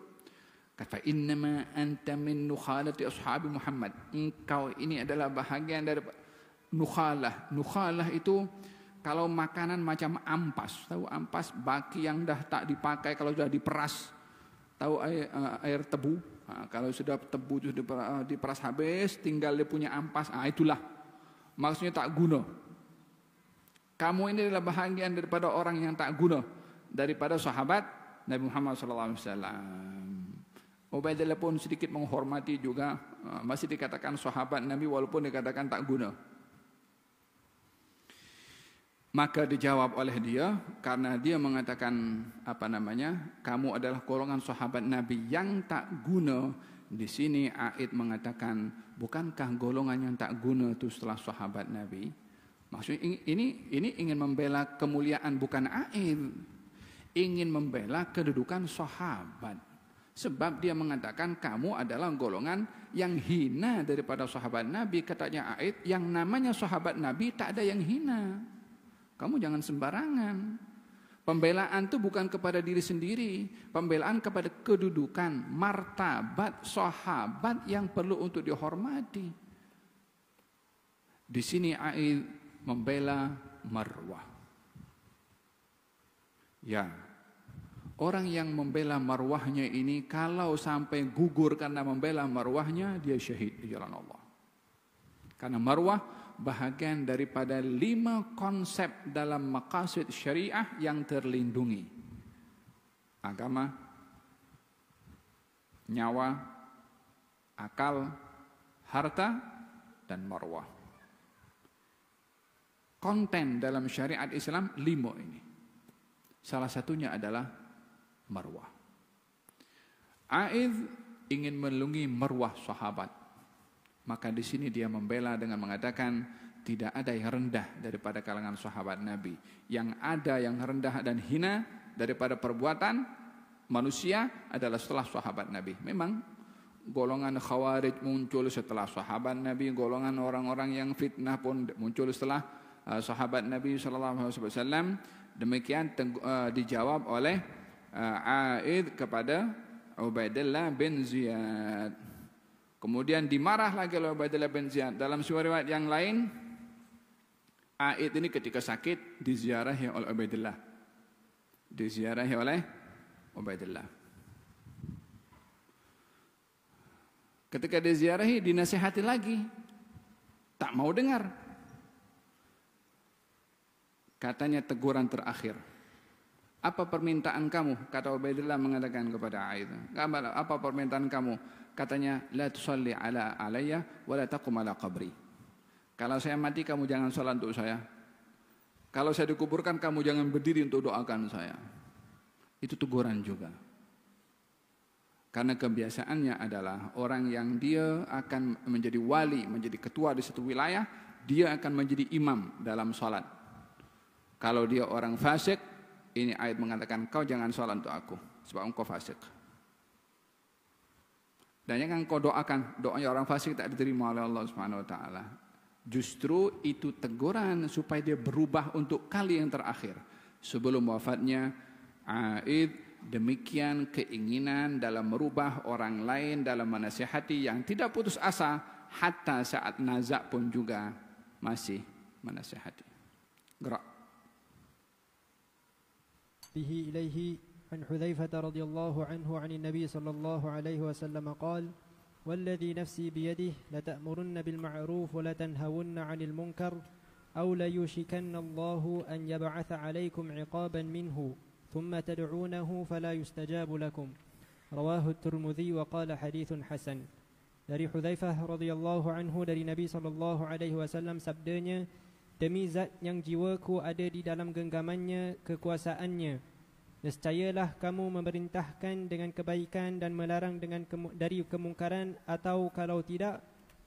Kata innama anta min nukhalati ashabi Muhammad. Engkau ini adalah bahagian dari nukhalah. Nukhalah itu kalau makanan macam ampas, tahu ampas, baki yang dah tak dipakai kalau sudah diperas, tahu air tebu, kalau sudah tebu sudah diperas habis, tinggal dia punya ampas, itulah maksudnya tak guna. Kamu ini adalah bahagian daripada orang yang tak guna, daripada sahabat Nabi Muhammad SAW. Ubaidillah pun sedikit menghormati juga, masih dikatakan sahabat Nabi walaupun dikatakan tak guna. Maka dijawab oleh dia, karena dia mengatakan kamu adalah golongan sahabat Nabi yang tak guna. Di sini Aid mengatakan, bukankah golongan yang tak guna itu setelah sahabat Nabi? Maksudnya ini ingin membela kemuliaan bukan Aid. ingin membela kedudukan sahabat. Sebab dia mengatakan kamu adalah golongan yang hina daripada sahabat Nabi. Katanya Aid, yang namanya sahabat Nabi tak ada yang hina. Kamu jangan sembarangan. Pembelaan itu bukan kepada diri sendiri. Pembelaan kepada kedudukan, martabat sahabat yang perlu untuk dihormati. Di sini Aid membela Marwah. Ya, orang yang membela marwahnya ini kalau sampai gugur karena membela marwahnya, dia syahid di jalan Allah. Karena marwah bahagian daripada 5 konsep dalam maqasid syariah yang terlindungi. Agama, nyawa, akal, harta, dan marwah. Konten dalam syariat Islam 5 ini. Salah satunya adalah marwah. Aid ingin melindungi marwah sahabat. Maka di sini dia membela dengan mengatakan tidak ada yang rendah daripada kalangan sahabat Nabi. Yang ada yang rendah dan hina daripada perbuatan manusia adalah setelah sahabat Nabi. Memang golongan Khawarij muncul setelah sahabat Nabi, golongan orang-orang yang fitnah pun muncul setelah sahabat Nabi sallallahu alaihi wasallam. Demikian dijawab oleh Aid kepada Ubaidillah bin Ziyad. Kemudian dimarah lagi oleh Ubaidillah bin Ziyad. Dalam sebuah riwayat yang lain, Aid ini ketika sakit diziarahi oleh Ubaidillah. Diziarahi oleh Ubaidillah. Ketika diziarahi, dinasihati lagi. Tak mau dengar. Katanya teguran terakhir. Apa permintaan kamu? Kata Ubaidillah mengatakan kepada Aid. Apa permintaan kamu? Katanya, la tusalli alayya wa la taqum ala qabri. Kalau saya mati kamu jangan salat untuk saya. Kalau saya dikuburkan kamu jangan berdiri untuk doakan saya. Itu teguran juga. Karena kebiasaannya adalah orang yang dia akan menjadi wali, menjadi ketua di satu wilayah, dia akan menjadi imam dalam salat. Kalau dia orang fasik, ini ayat mengatakan kau jangan salat untuk aku sebab engkau fasik. Dan jangan kau doakan, doanya orang fasik tak diterima oleh Allah Subhanahu wa taala. Justru itu teguran supaya dia berubah untuk kali yang terakhir. Sebelum wafatnya, Aid demikian keinginan dalam merubah orang lain, dalam menasihati yang tidak putus asa, hatta saat nazak pun juga masih menasihati. Gerak. Bihi ilaihi عن حذيفة رضي الله عنه عن النبي صلى الله عليه وسلم قال والذي نفسي بيده لتأمرن بالمعروف ولتنهون عن المنكر أو ليوشكن الله أن يبعث عليكم عقابا منه ثم تدعونه فلا يستجاب لكم رواه الترمذي وقال حديث حسن. Dari Hudzaifah radhiyallahu anhu dari Nabi sallallahu alaihi wasallam sabdanya, demi zat yang jiwaku ada di dalam genggamannya kekuasaannya, nescayalah kamu memerintahkan dengan kebaikan dan melarang dari kemungkaran, atau kalau tidak,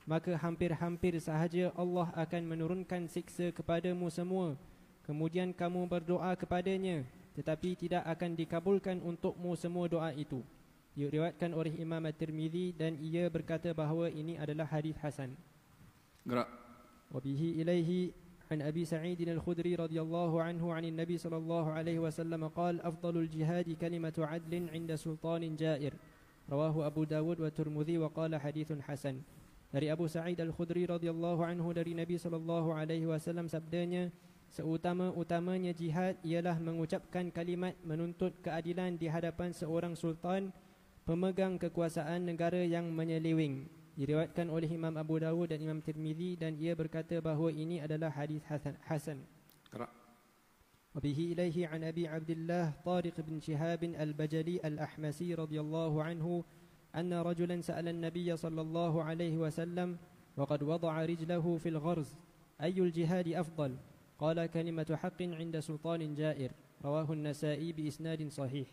maka hampir-hampir sahaja Allah akan menurunkan siksa kepadamu semua. Kemudian kamu berdoa kepadanya, tetapi tidak akan dikabulkan untukmu semua doa itu. Diriwayatkan oleh Imam At-Tirmidzi dan ia berkata bahawa ini adalah hadis hasan. Gerak. Wa bihi ilaihi عن أبي سعيد الخدري رضي الله عنه عن النبي صلى الله عليه وسلم قال أفضل الجهاد كلمة عدل عند سلطان جائر رواه أبو داود والترمذي وقال حديث حسن. Dari Abu Sa'id Al-Khudri radhiyallahu anhu dari Nabi sallallahu alaihi wasallam sabdanya, seutama-utamanya jihad ialah mengucapkan kalimat menuntut keadilan di hadapan seorang sultan pemegang kekuasaan negara yang menyeleweng. Diriwayatkan oleh Imam Abu Dawud dan Imam Tirmidzi dan ia berkata bahawa ini adalah hadis hasan. Wa bihi ilaihi an Abi Abdullah Tariq bin Shihab al-Bajali al-Ahmasi radhiyallahu anhu anna rajulan sa'ala an-nabiy sallallahu alaihi wasallam wa qad wada'a rijlahu fil gharz ayyul jihad afdal qala kalimatu haqqin 'inda sultanin ja'ir rawahu an-Nasa'i bi isnadin sahih.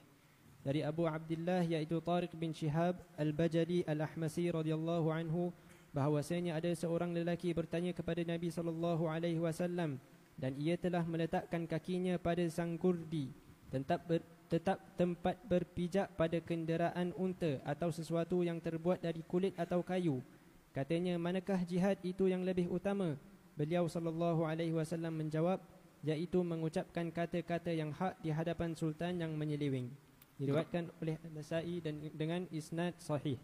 Dari Abu Abdullah iaitu Tariq bin Shihab al-Bajali al-Ahmasi radhiyallahu anhu bahawasanya ada seorang lelaki bertanya kepada Nabi sallallahu alaihi wasallam dan ia telah meletakkan kakinya pada sang kurdi tetap tempat berpijak pada kenderaan unta atau sesuatu yang terbuat dari kulit atau kayu. Katanya, manakah jihad itu yang lebih utama? Beliau sallallahu alaihi wasallam menjawab, iaitu mengucapkan kata-kata yang hak di hadapan sultan yang menyeliwing. Diriwayatkan oleh An-Nasa'i dan dengan isnad sahih.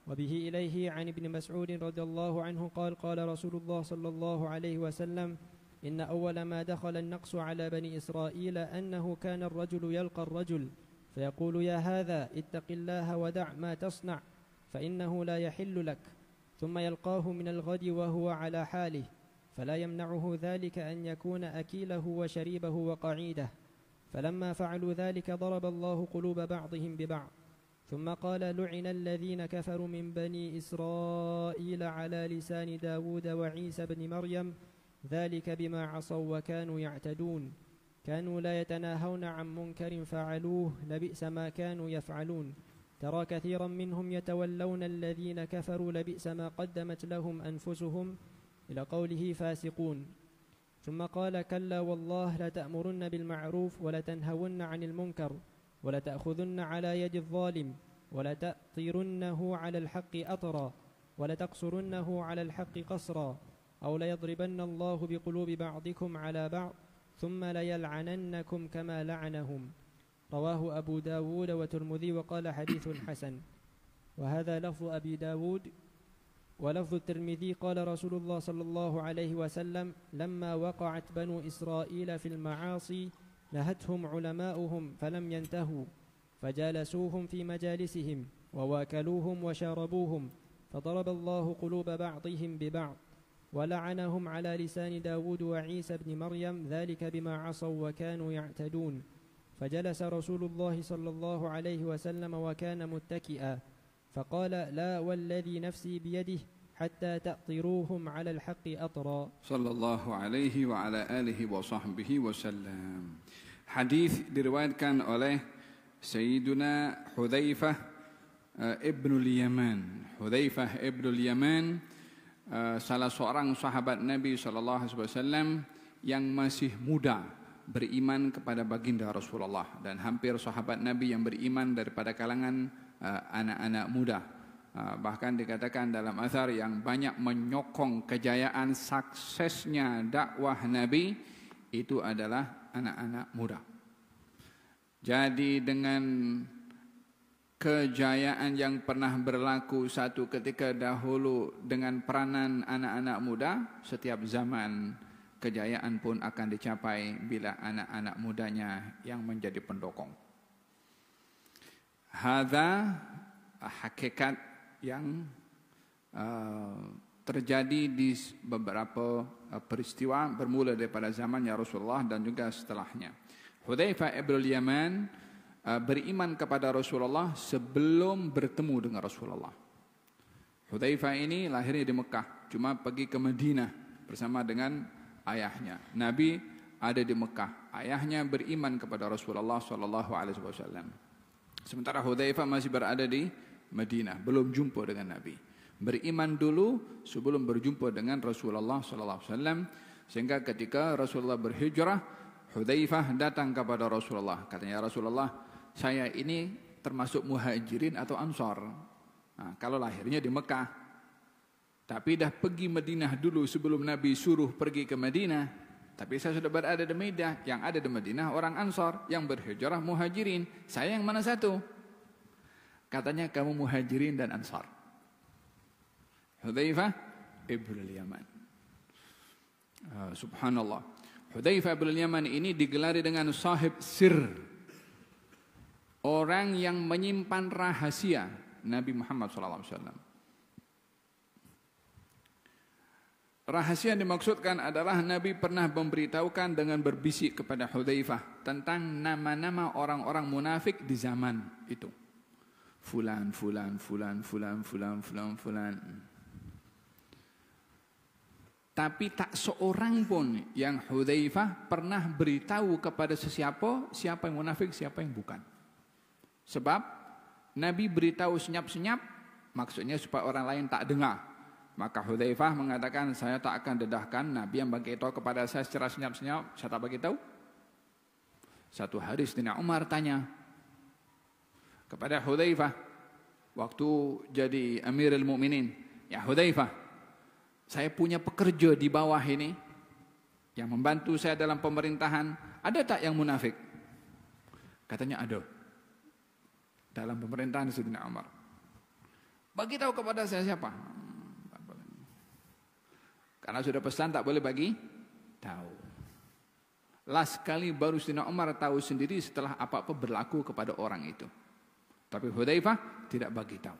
Wabihi ilaihi an Ibn Mas'ud radhiyallahu anhu qala Rasulullah sallallahu alaihi wasallam, inna awwala ma dakhala an-naqsu ala bani Israil annahu kana ar-rajulu yalqa ar-rajul fayaqulu ya hadha ittaqillaha wa da' ma tasna' fa innahu la yahillu lak thumma yalqahu min al-ghadi wa huwa ala halihi fala yamna'uhu dhalika an yakuna akilahu wa sharibahu wa qa'idah falamma fa'alu dhalika daraba Allahu quluba ba'dihim bi ba'd ثم قال لعن الذين كفروا من بني إسرائيل على لسان داود وعيسى بن مريم ذلك بما عصوا وكانوا يعتدون كانوا لا يتناهون عن منكر فعلوه لبئس ما كانوا يفعلون ترى كثيرا منهم يتولون الذين كفروا لبئس ما قدمت لهم أنفسهم إلى قوله فاسقون ثم قال كلا والله لتأمرن بالمعروف ولتنهون عن المنكر ولتأخذن على يد الظالم ولتأطرنه على الحق أطرا ولتقصرنه على الحق قصرا أو ليضربن الله بقلوب بعضكم على بعض ثم ليلعننكم كما لعنهم رواه أبو داود والترمذي وقال حديث حسن وهذا لفظ أبي داود ولفظ الترمذي قال رسول الله صلى الله عليه وسلم لما وقعت بنو إسرائيل في المعاصي نهتهم علماؤهم فلم ينتهوا فجالسوهم في مجالسهم وواكلوهم وشاربوهم فضرب الله قلوب بعضهم ببعض ولعنهم على لسان داود وعيسى بن مريم ذلك بما عصوا وكانوا يعتدون فجلس رسول الله صلى الله عليه وسلم وكان متكئا فقال لا والذي نفسي بيده حتى تأطروهم على الحق أطرا صلى الله عليه وعلى آله وصحبه وسلم. Hadis diriwayatkan oleh Sayyiduna Hudzaifah ibnul Yaman. Hudzaifah ibnul Yaman salah seorang sahabat Nabi SAW yang masih muda beriman kepada baginda Rasulullah, dan hampir sahabat Nabi yang beriman daripada kalangan anak-anak muda. Bahkan dikatakan dalam athar yang banyak menyokong kejayaan suksesnya dakwah Nabi itu adalah anak-anak muda. Jadi dengan kejayaan yang pernah berlaku satu ketika dahulu dengan peranan anak-anak muda, setiap zaman kejayaan pun akan dicapai bila anak-anak mudanya yang menjadi pendukung. Hadza hakikat yang terjadi di beberapa peristiwa bermula daripada zamannya Rasulullah dan juga setelahnya. Hudzaifah ibnul Yaman beriman kepada Rasulullah sebelum bertemu dengan Rasulullah. Hudzaifah ini lahirnya di Mekah, cuma pergi ke Madinah bersama dengan ayahnya. Nabi ada di Mekah, ayahnya beriman kepada Rasulullah sallallahu alaihi wasallam. Sementara Hudzaifah masih berada di Madinah, belum jumpa dengan Nabi. Beriman dulu sebelum berjumpa dengan Rasulullah sallallahu alaihi wasallam, sehingga ketika Rasulullah berhijrah, Hudzaifah datang kepada Rasulullah. Katanya, Rasulullah, saya ini termasuk muhajirin atau ansar. Nah, kalau lahirnya di Mekah, tapi dah pergi Madinah dulu sebelum Nabi suruh pergi ke Madinah. Tapi saya sudah berada di Madinah. Yang ada di Madinah orang ansar, yang berhijrah muhajirin. Saya yang mana satu? Katanya, kamu muhajirin dan ansar. Hudzaifah ibnul Yaman. Subhanallah. Hudzaifah ibnul Yaman ini digelari dengan sahib sir, orang yang menyimpan rahasia Nabi Muhammad SAW. Rahasia yang dimaksudkan adalah Nabi pernah memberitahukan dengan berbisik kepada Hudzaifah tentang nama-nama orang-orang munafik di zaman itu. Fulan, fulan, fulan, fulan, fulan, fulan, fulan. Tapi tak seorang pun yang Hudzaifah pernah beritahu kepada siapa yang munafik, siapa yang bukan. Sebab Nabi beritahu senyap-senyap, maksudnya supaya orang lain tak dengar. Maka Hudzaifah mengatakan, saya tak akan dedahkan Nabi yang bagi tahu kepada saya secara senyap-senyap, saya tak bagi tahu. Satu hari Sayyidina Umar tanya kepada Hudzaifah waktu jadi Amirul Mukminin, "Ya Hudzaifah, saya punya pekerja di bawah ini yang membantu saya dalam pemerintahan, ada tak yang munafik?" Katanya ada. Dalam pemerintahan Sayyidina Umar. Bagi tahu kepada saya siapa? Karena sudah pesan tak boleh bagi tahu. Last kali baru Sayyidina Umar tahu sendiri setelah apa-apa berlaku kepada orang itu. Tapi Hudzaifah tidak bagi tahu.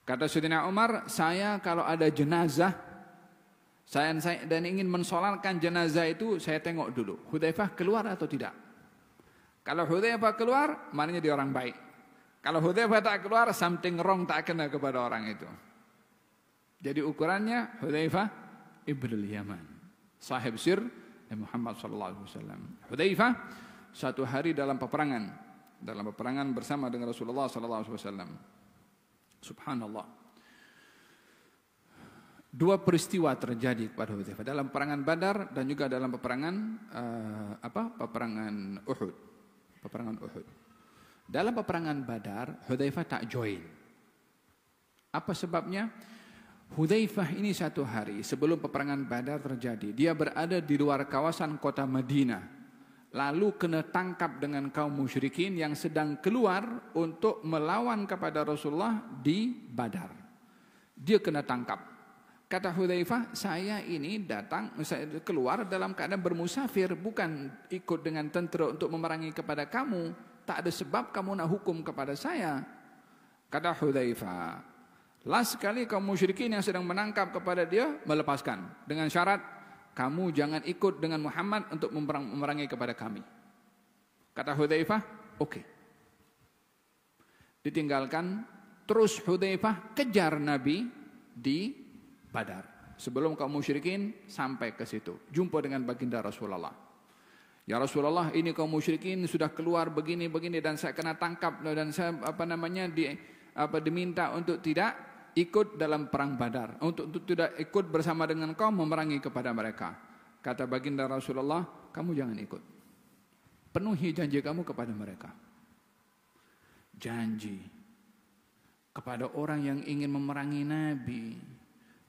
Kata Sayyidina Umar, saya kalau ada jenazah, saya dan ingin mensolatkan jenazah itu, saya tengok dulu. Hudzaifah keluar atau tidak? Kalau Hudzaifah keluar, maknanya dia orang baik. Kalau Hudzaifah tak keluar, something wrong tak kena kepada orang itu. Jadi ukurannya Hudzaifah ibnul Yaman, sahib sir Muhammad sallallahu alaihi wasallam. Hudzaifah satu hari dalam peperangan bersama dengan Rasulullah sallallahu alaihi wasallam. Subhanallah. Dua peristiwa terjadi kepada Hudzaifah dalam peperangan Badar dan juga dalam peperangan Uhud. Dalam peperangan Badar, Hudzaifah tak join. Apa sebabnya? Hudzaifah ini satu hari sebelum peperangan Badar terjadi, dia berada di luar kawasan kota Madinah, lalu kena tangkap dengan kaum musyrikin yang sedang keluar untuk melawan kepada Rasulullah di Badar. Dia kena tangkap. Kata Hudzaifah, saya ini saya keluar dalam keadaan bermusafir, bukan ikut dengan tentera untuk memerangi kepada kamu. Tak ada sebab kamu nak hukum kepada saya. Kata Hudzaifah, last kali kaum musyrikin yang sedang menangkap kepada dia melepaskan dengan syarat kamu jangan ikut dengan Muhammad untuk memerangi kepada kami. Kata Hudzaifah, oke. Ditinggalkan, terus Hudzaifah kejar Nabi di Badar. Sebelum kaum musyrikin sampai ke situ, jumpa dengan baginda Rasulullah. Ya Rasulullah, ini kaum musyrikin sudah keluar begini dan saya kena tangkap dan saya diminta untuk tidak ikut dalam perang Badar, untuk tidak ikut bersama dengan kaum memerangi kepada mereka. Kata baginda Rasulullah, kamu jangan ikut. Penuhi janji kamu kepada mereka. Janji kepada orang yang ingin memerangi Nabi.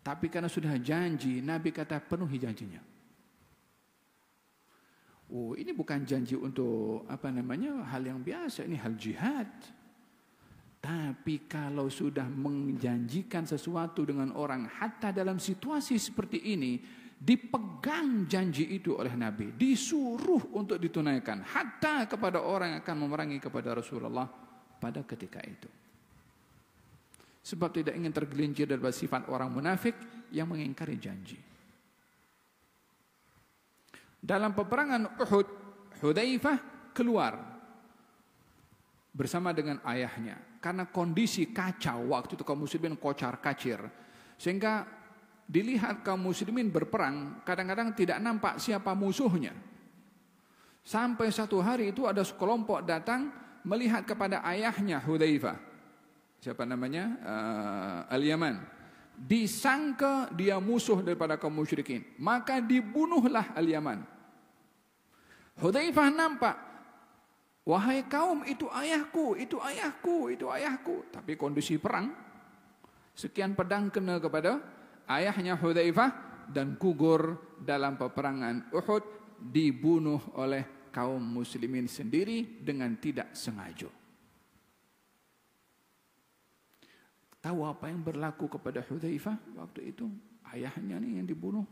Tapi karena sudah janji, Nabi kata penuhi janjinya. Oh, ini bukan janji untuk hal yang biasa, ini hal jihad. Tapi kalau sudah menjanjikan sesuatu dengan orang, hatta dalam situasi seperti ini, dipegang janji itu oleh Nabi, disuruh untuk ditunaikan, hatta kepada orang yang akan memerangi kepada Rasulullah pada ketika itu. Sebab tidak ingin tergelincir dari sifat orang munafik yang mengingkari janji. Dalam peperangan Uhud, Hudzaifah keluar bersama dengan ayahnya. Karena kondisi kacau waktu itu kaum muslimin kocar-kacir. Sehingga dilihat kaum muslimin berperang, kadang-kadang tidak nampak siapa musuhnya. Sampai satu hari itu ada sekelompok datang melihat kepada ayahnya Hudzaifah. Siapa namanya? Al-Yaman. Disangka dia musuh daripada kaum musyrikin. Maka dibunuhlah Al-Yaman. Hudzaifah nampak, wahai kaum, itu ayahku, itu ayahku, itu ayahku. Tapi kondisi perang, sekian pedang kena kepada ayahnya Hudzaifah dan gugur dalam peperangan Uhud, dibunuh oleh kaum muslimin sendiri dengan tidak sengaja. Tahu apa yang berlaku kepada Hudzaifah waktu itu? Ayahnya nih yang dibunuh.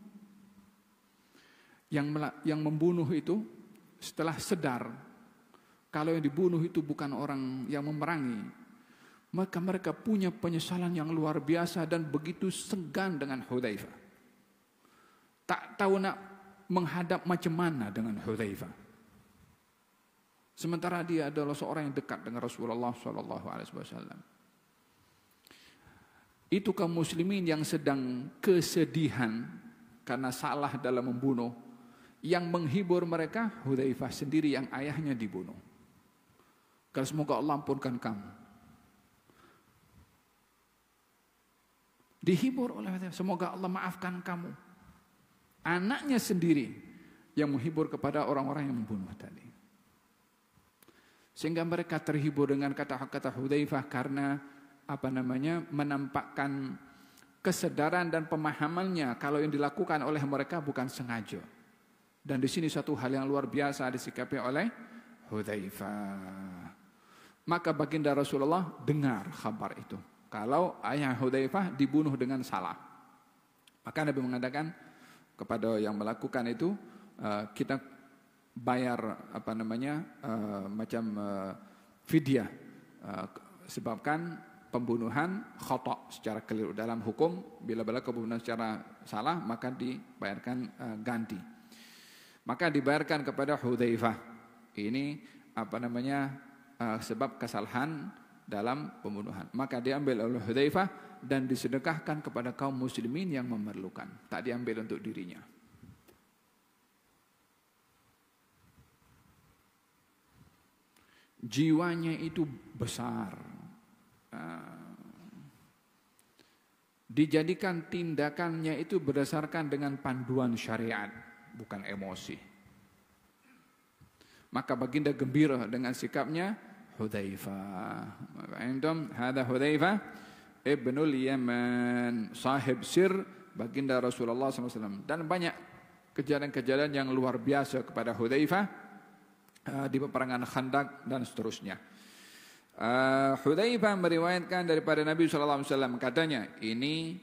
Yang membunuh itu setelah sadar kalau yang dibunuh itu bukan orang yang memerangi, maka mereka punya penyesalan yang luar biasa dan begitu segan dengan Hudzaifah. Tak tahu nak menghadap macam mana dengan Hudzaifah. Sementara dia adalah seorang yang dekat dengan Rasulullah SAW. Itu kaum muslimin yang sedang kesedihan karena salah dalam membunuh. Yang menghibur mereka Hudzaifah sendiri yang ayahnya dibunuh. Kalau semoga Allah ampunkan kamu. Dihibur oleh Hudzaifah, semoga Allah maafkan kamu. Anaknya sendiri yang menghibur kepada orang-orang yang membunuh tadi. Sehingga mereka terhibur dengan kata-kata Hudzaifah karena menampakkan kesadaran dan pemahamannya kalau yang dilakukan oleh mereka bukan sengaja. Dan di sini satu hal yang luar biasa disikapi oleh Hudzaifah. Maka baginda Rasulullah dengar kabar itu. Kalau ayah Hudzaifah dibunuh dengan salah. Maka Nabi mengatakan kepada yang melakukan itu, kita bayar fidyah, sebabkan pembunuhan khata' secara keliru. Dalam hukum bila pembunuhan secara salah maka dibayarkan ganti. Maka dibayarkan kepada Hudzaifah. Ini sebab kesalahan dalam pembunuhan. Maka diambil oleh Hudzaifah dan disedekahkan kepada kaum muslimin yang memerlukan. Tak diambil untuk dirinya. Jiwanya itu besar. Dijadikan tindakannya itu berdasarkan dengan panduan syariat, bukan emosi. Maka baginda gembira dengan sikapnya Hudzaifah. Hadza Hudzaifah ibnul Yaman, sahib sir baginda Rasulullah SAW. Dan banyak kejadian-kejadian yang luar biasa kepada Hudzaifah di peperangan Khandaq dan seterusnya. Hudzaifah meriwayatkan daripada Nabi SAW, katanya ini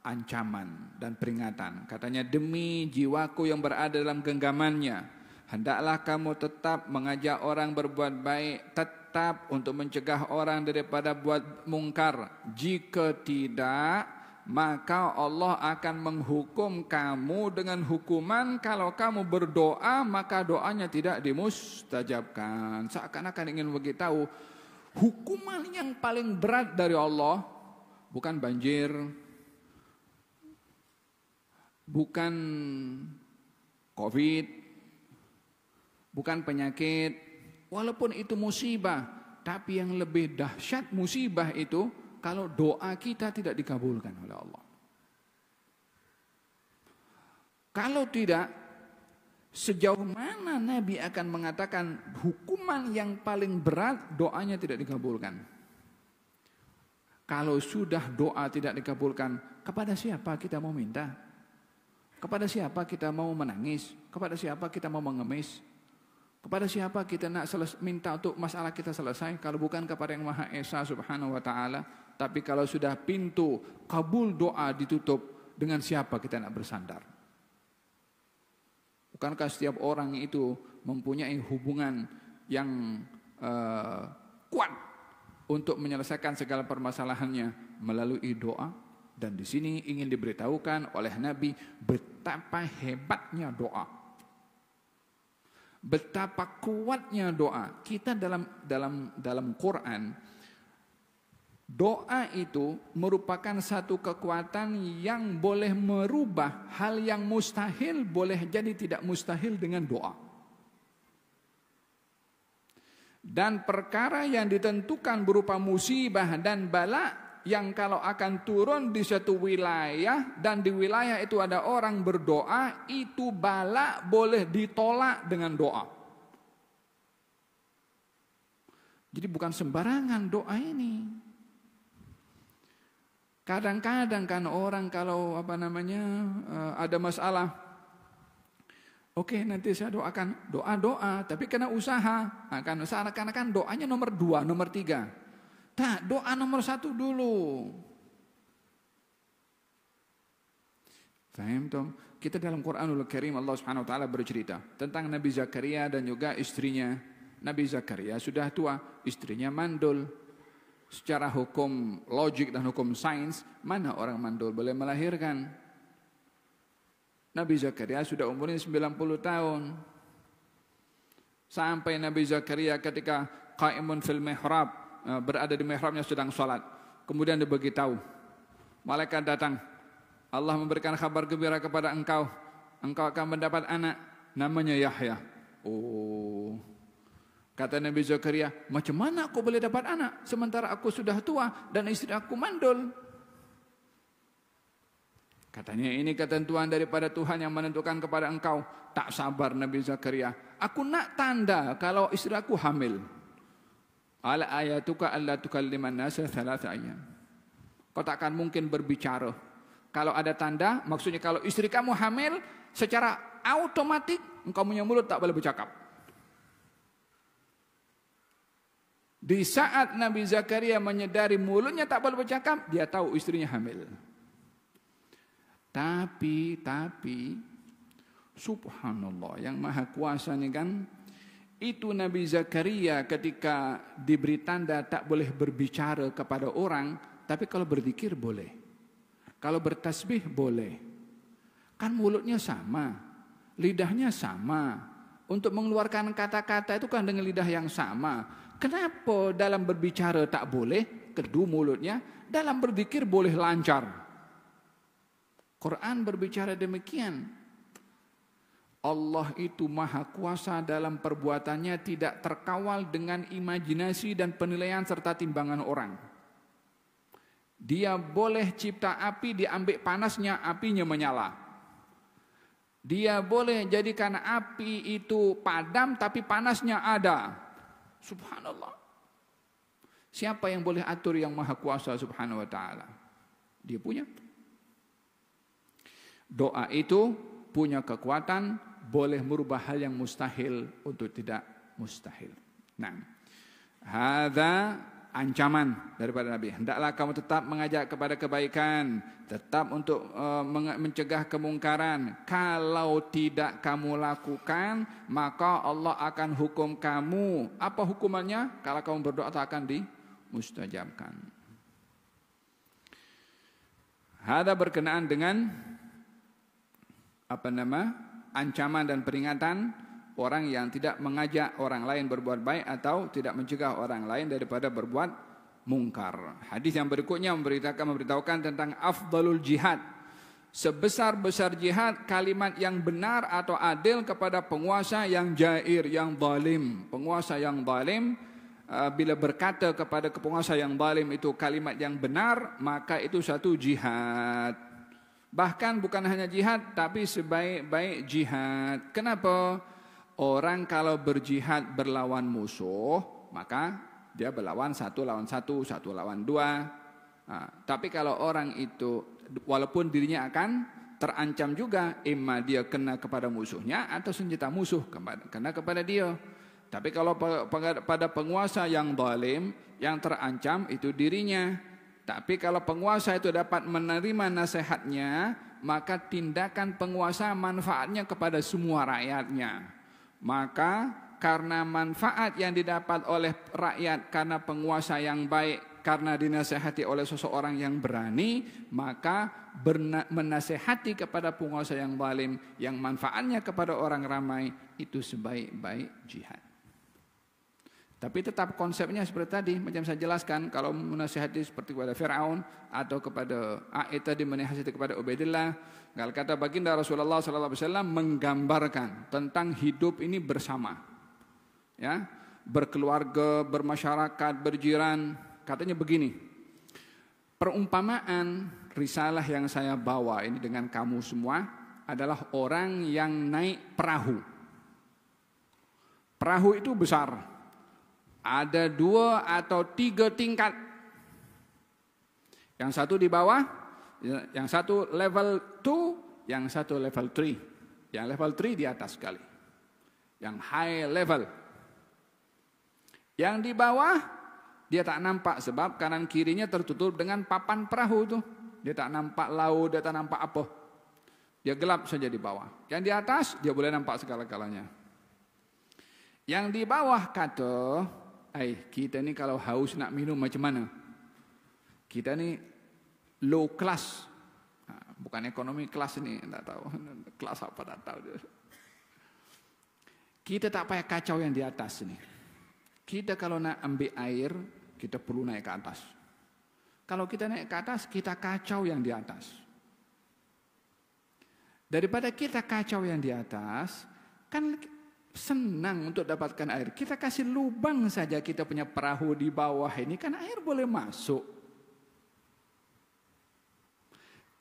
ancaman dan peringatan. Katanya, demi jiwaku yang berada dalam genggamannya, hendaklah kamu tetap mengajak orang berbuat baik, tetap untuk mencegah orang daripada buat mungkar. Jika tidak, maka Allah akan menghukum kamu dengan hukuman kalau kamu berdoa maka doanya tidak dimustajabkan. Seakan-akan ingin beritahu hukuman yang paling berat dari Allah bukan banjir, bukan COVID, bukan penyakit, walaupun itu musibah, tapi yang lebih dahsyat musibah itu kalau doa kita tidak dikabulkan oleh Allah. Kalau tidak, sejauh mana Nabi akan mengatakan hukuman yang paling berat doanya tidak dikabulkan? Kalau sudah doa tidak dikabulkan, kepada siapa kita mau minta? Kepada siapa kita mau menangis? Kepada siapa kita mau mengemis? Kepada siapa kita nak minta untuk masalah kita selesai? Kalau bukan kepada yang Maha Esa Subhanahu wa Ta'ala. Tapi kalau sudah pintu kabul doa ditutup, dengan siapa kita nak bersandar? Bukankah setiap orang itu mempunyai hubungan yang kuat untuk menyelesaikan segala permasalahannya melalui doa? Dan di sini ingin diberitahukan oleh Nabi betapa hebatnya doa, betapa kuatnya doa. Kita dalam Quran, doa itu merupakan satu kekuatan yang boleh merubah hal yang mustahil boleh jadi tidak mustahil dengan doa. Dan perkara yang ditentukan berupa musibah dan bala yang kalau akan turun di suatu wilayah dan di wilayah itu ada orang berdoa, itu bala boleh ditolak dengan doa. Jadi bukan sembarangan doa ini. Kadang-kadang kan orang kalau ada masalah, oke, nanti saya doakan, doa, tapi kena usaha. Karena kan doanya nomor 2, nomor 3. Tak, doa nomor 1 dulu. Faham toh? Kita dalam Quranul Karim Allah Subhanahu wa taala bercerita tentang Nabi Zakaria dan juga istrinya. Nabi Zakaria sudah tua, istrinya mandul. Secara hukum logik dan hukum sains, mana orang mandul boleh melahirkan? Nabi Zakaria sudah umurnya 90 tahun. Sampai Nabi Zakaria ketika qaimun fil mihrab, berada di mihrabnya sedang sholat, kemudian diberitahu, malaikat datang, Allah memberikan kabar gembira kepada engkau akan mendapat anak, namanya Yahya. Oh, kata Nabi Zakaria, macam mana aku boleh dapat anak sementara aku sudah tua dan istri aku mandul? Katanya ini ketentuan daripada Tuhan yang menentukan kepada engkau. Tak sabar Nabi Zakaria. Aku nak tanda kalau istri aku hamil. Ala ayatuka alla tukalliman nasa thalatha ayyam. Kau takkan mungkin berbicara. Kalau ada tanda, maksudnya kalau istri kamu hamil, secara otomatis engkau punya mulut tak boleh bercakap. Di saat Nabi Zakaria menyadari mulutnya tak boleh bercakap, dia tahu istrinya hamil. Tapi subhanallah, yang maha kuasa ini kan, itu Nabi Zakaria ketika diberi tanda tak boleh berbicara kepada orang, tapi kalau berzikir boleh. Kalau bertasbih boleh. Kan mulutnya sama, lidahnya sama. Untuk mengeluarkan kata-kata itu kan dengan lidah yang sama. Kenapa dalam berbicara tak boleh, kedua mulutnya, dalam berzikir boleh lancar? Quran berbicara demikian. Allah itu maha kuasa dalam perbuatannya, tidak terkawal dengan imajinasi dan penilaian serta timbangan orang. Dia boleh cipta api, diambil panasnya, apinya menyala. Dia boleh jadikan api itu padam tapi panasnya ada. Subhanallah. Siapa yang boleh atur yang maha kuasa subhanahu wa ta'ala? Dia punya. Doa itu punya kekuatan, boleh merubah hal yang mustahil untuk tidak mustahil. Nah, hadza ancaman daripada Nabi. Hendaklah kamu tetap mengajak kepada kebaikan, tetap untuk mencegah kemungkaran. Kalau tidak kamu lakukan, maka Allah akan hukum kamu. Apa hukumannya? Kalau kamu berdoa tak akan dimustajabkan. Hadza berkenaan dengan ancaman dan peringatan orang yang tidak mengajak orang lain berbuat baik atau tidak mencegah orang lain daripada berbuat mungkar. Hadis yang berikutnya memberitahukan tentang afdalul jihad. Sebesar-besar jihad, kalimat yang benar atau adil kepada penguasa yang jair, yang zalim. Penguasa yang zalim, bila berkata kepada penguasa yang zalim itu kalimat yang benar, maka itu satu jihad. Bahkan bukan hanya jihad, tapi sebaik-baik jihad. Kenapa? Orang kalau berjihad berlawan musuh, maka dia berlawan satu lawan dua. Nah, tapi kalau orang itu, walaupun dirinya akan terancam juga, imma dia kena kepada musuhnya atau senjata musuh kena kepada dia. Tapi kalau pada penguasa yang zalim, yang terancam itu dirinya. Tapi kalau penguasa itu dapat menerima nasihatnya, maka tindakan penguasa manfaatnya kepada semua rakyatnya. Maka karena manfaat yang didapat oleh rakyat karena penguasa yang baik, karena dinasihati oleh seseorang yang berani, maka menasihati kepada penguasa yang zalim, yang manfaatnya kepada orang ramai, itu sebaik-baik jihad. Tapi tetap konsepnya seperti tadi, macam saya jelaskan, kalau menasihati seperti kepada Fir'aun atau kepada A'id tadi menasihati kepada Ubaidillah, kalau kata baginda Rasulullah SAW menggambarkan tentang hidup ini bersama, ya, berkeluarga, bermasyarakat, berjiran. Katanya begini, perumpamaan risalah yang saya bawa ini dengan kamu semua adalah orang yang naik perahu. Perahu itu besar. Ada 2 atau 3 tingkat. Yang satu di bawah, yang satu level 2, yang satu level 3. Yang level 3 di atas sekali. Yang high level. Yang di bawah, dia tak nampak sebab kanan kirinya tertutup dengan papan perahu itu. Dia tak nampak laut, dia tak nampak apa. Dia gelap saja di bawah. Yang di atas, dia boleh nampak segala-galanya. Yang di bawah kata, kita ni kalau haus nak minum macam mana? Kita ni low class. Bukan ekonomi kelas ni, tak tahu. Kelas apa tak tahu. Kita tak payah kacau yang di atas ni. Kita kalau nak ambil air, kita perlu naik ke atas. Kalau kita naik ke atas, kita kacau yang di atas. Daripada kita kacau yang di atas, kan senang untuk dapatkan air. Kita kasih lubang saja kita punya perahu di bawah ini, kan air boleh masuk.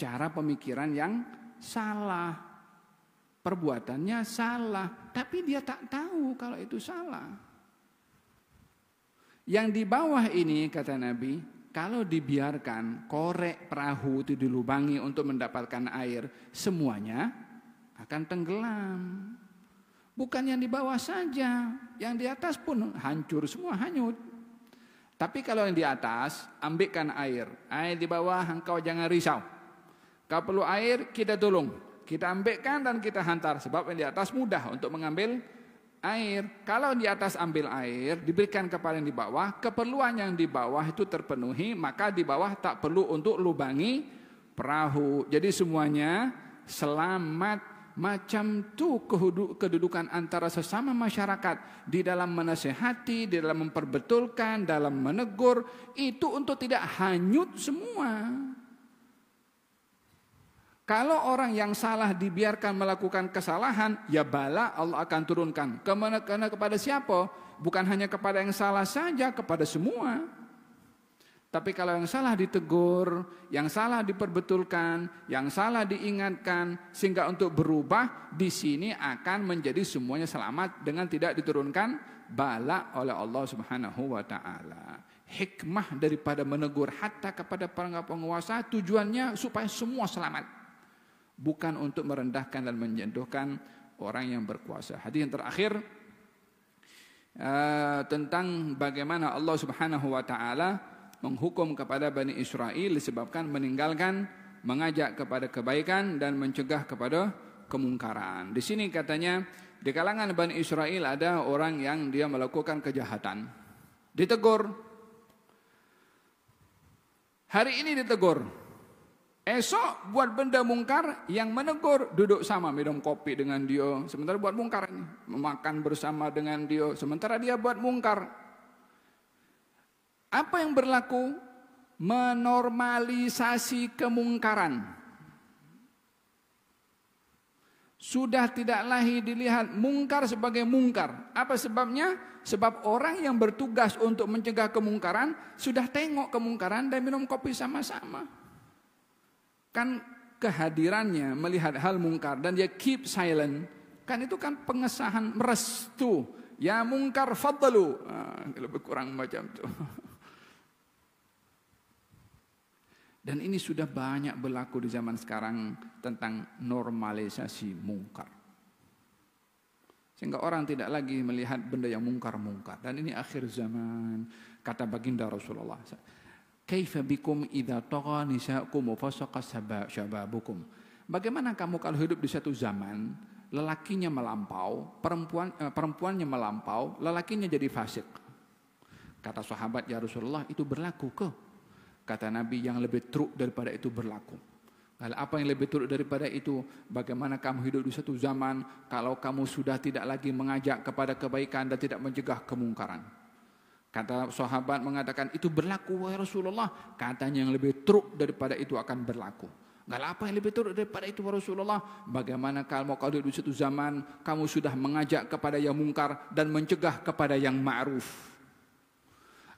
cara pemikiran yang salah, perbuatannya salah, tapi dia tak tahu kalau itu salah. Yang di bawah ini kata Nabi, kalau dibiarkan korek perahu itu dilubangi untuk mendapatkan air, semuanya akan tenggelam. Bukan yang di bawah saja, yang di atas pun hancur semua, hanyut. Tapi kalau yang di atas, ambilkan air. Air di bawah, engkau jangan risau. Kau perlu air, kita tolong. Kita ambilkan dan kita hantar. Sebab yang di atas mudah untuk mengambil air. Kalau di atas ambil air, diberikan kepada yang di bawah, keperluan yang di bawah itu terpenuhi, maka di bawah tak perlu untuk lubangi perahu. Jadi semuanya selamat. Macam tu kedudukan antara sesama masyarakat di dalam menasehati, di dalam memperbetulkan, dalam menegur, itu untuk tidak hanyut semua. Kalau orang yang salah dibiarkan melakukan kesalahan, ya bala Allah akan turunkan. Karena kepada siapa? Bukan hanya kepada yang salah saja, kepada semua. Tapi kalau yang salah ditegur, yang salah diperbetulkan, yang salah diingatkan, sehingga untuk berubah, di sini akan menjadi semuanya selamat dengan tidak diturunkan bala oleh Allah Subhanahu wa taala. Hikmah daripada menegur hatta kepada para penguasa, tujuannya supaya semua selamat. Bukan untuk merendahkan dan menjatuhkan orang yang berkuasa. Hadis yang terakhir tentang bagaimana Allah Subhanahu wa taala menghukum kepada Bani Israel disebabkan meninggalkan mengajak kepada kebaikan dan mencegah kepada kemungkaran. Di sini katanya di kalangan Bani Israel ada orang yang dia melakukan kejahatan. Ditegur. Hari ini ditegur. Esok buat benda mungkar, yang menegur duduk sama minum kopi dengan dia, sementara buat mungkar ini, memakan bersama dengan dia, sementara dia buat mungkar. Apa yang berlaku? Menormalisasi kemungkaran. Sudah tidak lagi dilihat mungkar sebagai mungkar. Apa sebabnya? Sebab orang yang bertugas untuk mencegah kemungkaran sudah tengok kemungkaran dan minum kopi sama-sama. Kan kehadirannya melihat hal mungkar dan dia keep silent, kan itu kan pengesahan merestu. Ya mungkar fadlu. Lebih kurang macam itu. Dan ini sudah banyak berlaku di zaman sekarang tentang normalisasi mungkar. Sehingga orang tidak lagi melihat benda yang mungkar-mungkar. Dan ini akhir zaman. Kata baginda Rasulullah, kaifa bikum idza tagha nisaakum wa fasaqa syababukum. Bagaimana kamu kalau hidup di satu zaman, lelakinya melampau, perempuannya melampau, lelakinya jadi fasik. Kata sahabat, ya Rasulullah, itu berlaku ke? Kata Nabi, yang lebih teruk daripada itu berlaku. Kalau apa yang lebih teruk daripada itu? Bagaimana kamu hidup di satu zaman kalau kamu sudah tidak lagi mengajak kepada kebaikan dan tidak mencegah kemungkaran? Kata sahabat mengatakan, itu berlaku wahai Rasulullah. Katanya yang lebih teruk daripada itu akan berlaku. Kalau apa yang lebih teruk daripada itu wahai Rasulullah? Bagaimana kalau hidup di satu zaman kamu sudah mengajak kepada yang mungkar dan mencegah kepada yang ma'ruf?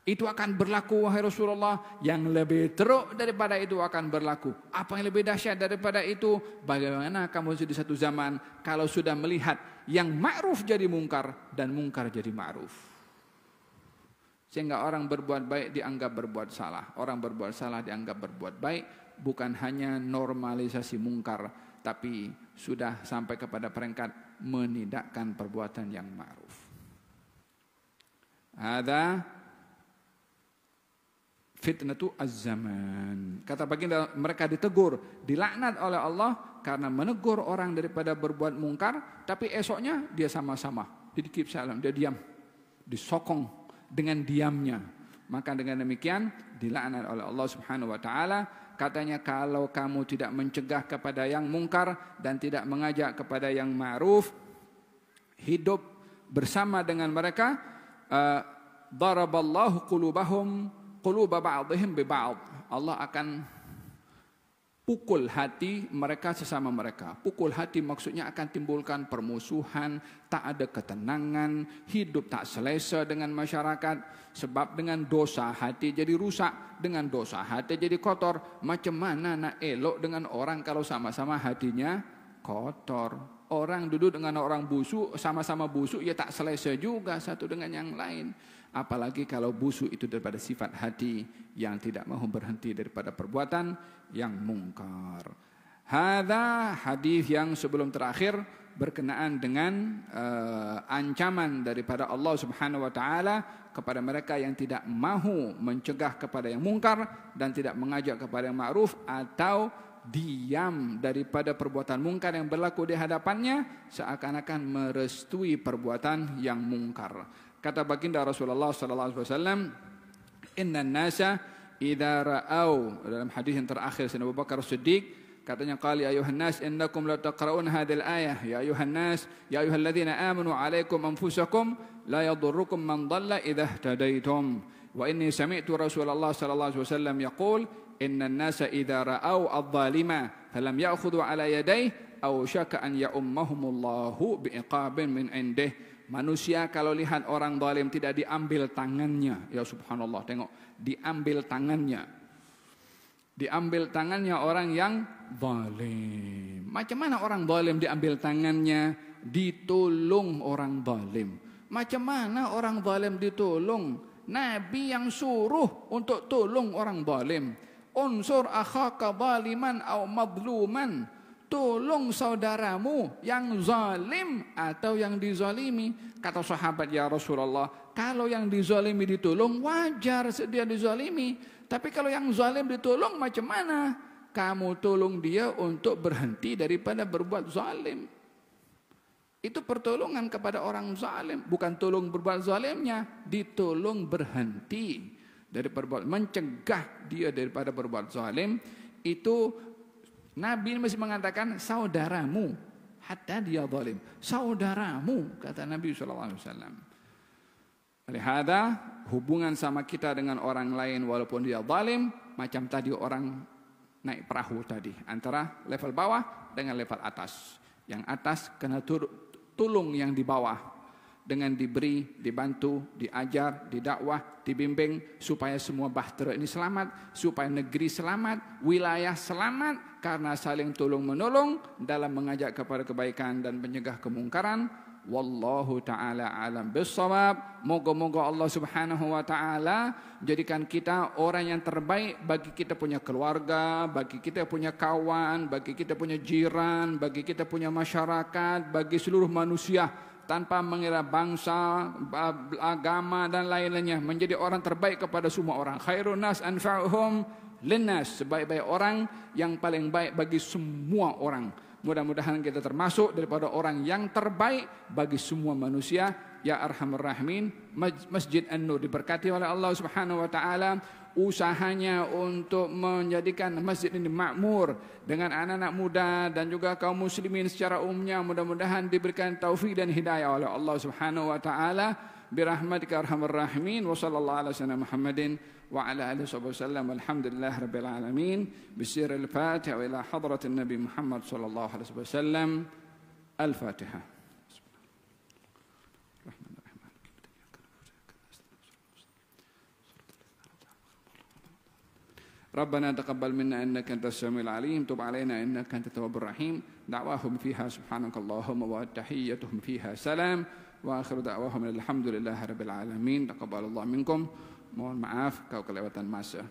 Itu akan berlaku wahai Rasulullah. Yang lebih teruk daripada itu akan berlaku. Apa yang lebih dahsyat daripada itu? Bagaimana kamu di satu zaman kalau sudah melihat yang ma'ruf jadi mungkar dan mungkar jadi ma'ruf? Sehingga orang berbuat baik dianggap berbuat salah. Orang berbuat salah dianggap berbuat baik. Bukan hanya normalisasi mungkar, tapi sudah sampai kepada peringkat menidakkan perbuatan yang ma'ruf. Ada fitnatu az-zaman. Kata baginda, mereka ditegur, dilaknat oleh Allah karena menegur orang daripada berbuat mungkar, tapi esoknya dia sama-sama, dia keep silent, dia diam, disokong dengan diamnya. Maka dengan demikian dilaknat oleh Allah Subhanahu wa taala. Katanya, kalau kamu tidak mencegah kepada yang mungkar dan tidak mengajak kepada yang ma'ruf, hidup bersama dengan mereka, daraballahu quluba ba'dihim bi ba'd. Allah akan pukul hati mereka sesama mereka. Pukul hati maksudnya akan timbulkan permusuhan, tak ada ketenangan, hidup tak selesa dengan masyarakat. Sebab dengan dosa hati jadi rusak, dengan dosa hati jadi kotor. Macam mana nak elok dengan orang kalau sama-sama hatinya kotor? Orang duduk dengan orang busuk, sama-sama busuk, ya tak selesa juga satu dengan yang lain. Apalagi kalau busuk itu daripada sifat hati yang tidak mahu berhenti daripada perbuatan yang mungkar. Hadza hadis yang sebelum terakhir berkenaan dengan ancaman daripada Allah Subhanahu wa taala kepada mereka yang tidak mahu mencegah kepada yang mungkar dan tidak mengajak kepada yang ma'ruf atau diam daripada perbuatan mungkar yang berlaku di hadapannya seakan-akan merestui perbuatan yang mungkar. Kata baginda Rasulullah sallallahu alaihi wasallam, "Innan nasa idza ra'au," dalam hadis yang terakhir Sayyidina Abu Bakar Siddiq katanya, "Qali ayuhan nas innakum la taqra'un hadhihi al-ayah ya ayuhan nas ya ayyuhalladzina amanu 'alaikum anfusakum la yadurrukum man dhalla idza ihtadaitum wa inni sami'tu Rasulullah sallallahu alaihi wasallam yaqul innan nasa idza ra'au adh-dhalima falam ya'khudhu 'ala yadayhi aw syaka an ya'ummahumullahu bi'iqabin min 'indih." Manusia kalau lihat orang zalim tidak diambil tangannya, ya subhanallah, tengok, diambil tangannya. Diambil tangannya orang yang zalim. Macam mana orang zalim diambil tangannya? Ditolong orang zalim. Macam mana orang zalim ditolong? Nabi yang suruh untuk tolong orang zalim. Unsur akhaka zaliman aw madluman. Tolong saudaramu yang zalim atau yang dizalimi. Kata sahabat, ya Rasulullah, kalau yang dizalimi ditolong wajar dia dizalimi. Tapi kalau yang zalim ditolong macam mana? Kamu tolong dia untuk berhenti daripada berbuat zalim. Itu pertolongan kepada orang zalim. Bukan tolong berbuat zalimnya, ditolong berhenti dari berbuat, mencegah dia daripada berbuat zalim. Itu Nabi masih mengatakan saudaramu, hatta dia zalim. Saudaramu, kata Nabi SAW. Lihada, hubungan sama kita dengan orang lain walaupun dia zalim, macam tadi orang naik perahu tadi, antara level bawah dengan level atas. Yang atas kena tolong yang di bawah. Dengan diberi, dibantu, diajar, didakwah, dibimbing supaya semua bahtera ini selamat, supaya negeri selamat, wilayah selamat karena saling tolong menolong dalam mengajak kepada kebaikan dan mencegah kemungkaran. Wallahu ta'ala alam bissawab. Moga-moga Allah Subhanahu wa ta'ala jadikan kita orang yang terbaik bagi kita punya keluarga, bagi kita punya kawan, bagi kita punya jiran, bagi kita punya masyarakat, bagi seluruh manusia tanpa mengira bangsa, agama dan lain-lainnya, menjadi orang terbaik kepada semua orang. Khairun nas anfa'uhum linnas, sebaik-baik orang yang paling baik bagi semua orang. Mudah-mudahan kita termasuk daripada orang yang terbaik bagi semua manusia. Ya Arhamar Rahimin. Masjid An-Nur diberkati oleh Allah Subhanahu wa taala. Usahanya untuk menjadikan masjid ini makmur dengan anak-anak muda dan juga kaum muslimin secara umumnya, mudah-mudahan diberikan taufik dan hidayah oleh Allah Subhanahu wa taala. Birahmatika arhamar rahimin. Wa sallallahu ala sayyidina Muhammadin wa ala alihi wasallam. Alhamdulillah rabbil alamin. Bisiril Fatiha wa ila hadratin Nabi Muhammad sallallahu alaihi wasallam. Al-Fatihah. ربنا تقبل منا إنك أنت السميع العليم تب علينا إنك أنت التواب الرحيم دعواهم فيها سبحانك اللهم وتحيتهم فيها سلام وآخر دعواهم الحمد لله رب العالمين تقبل الله منكم. Mohon maaf kalau kelewatan masa.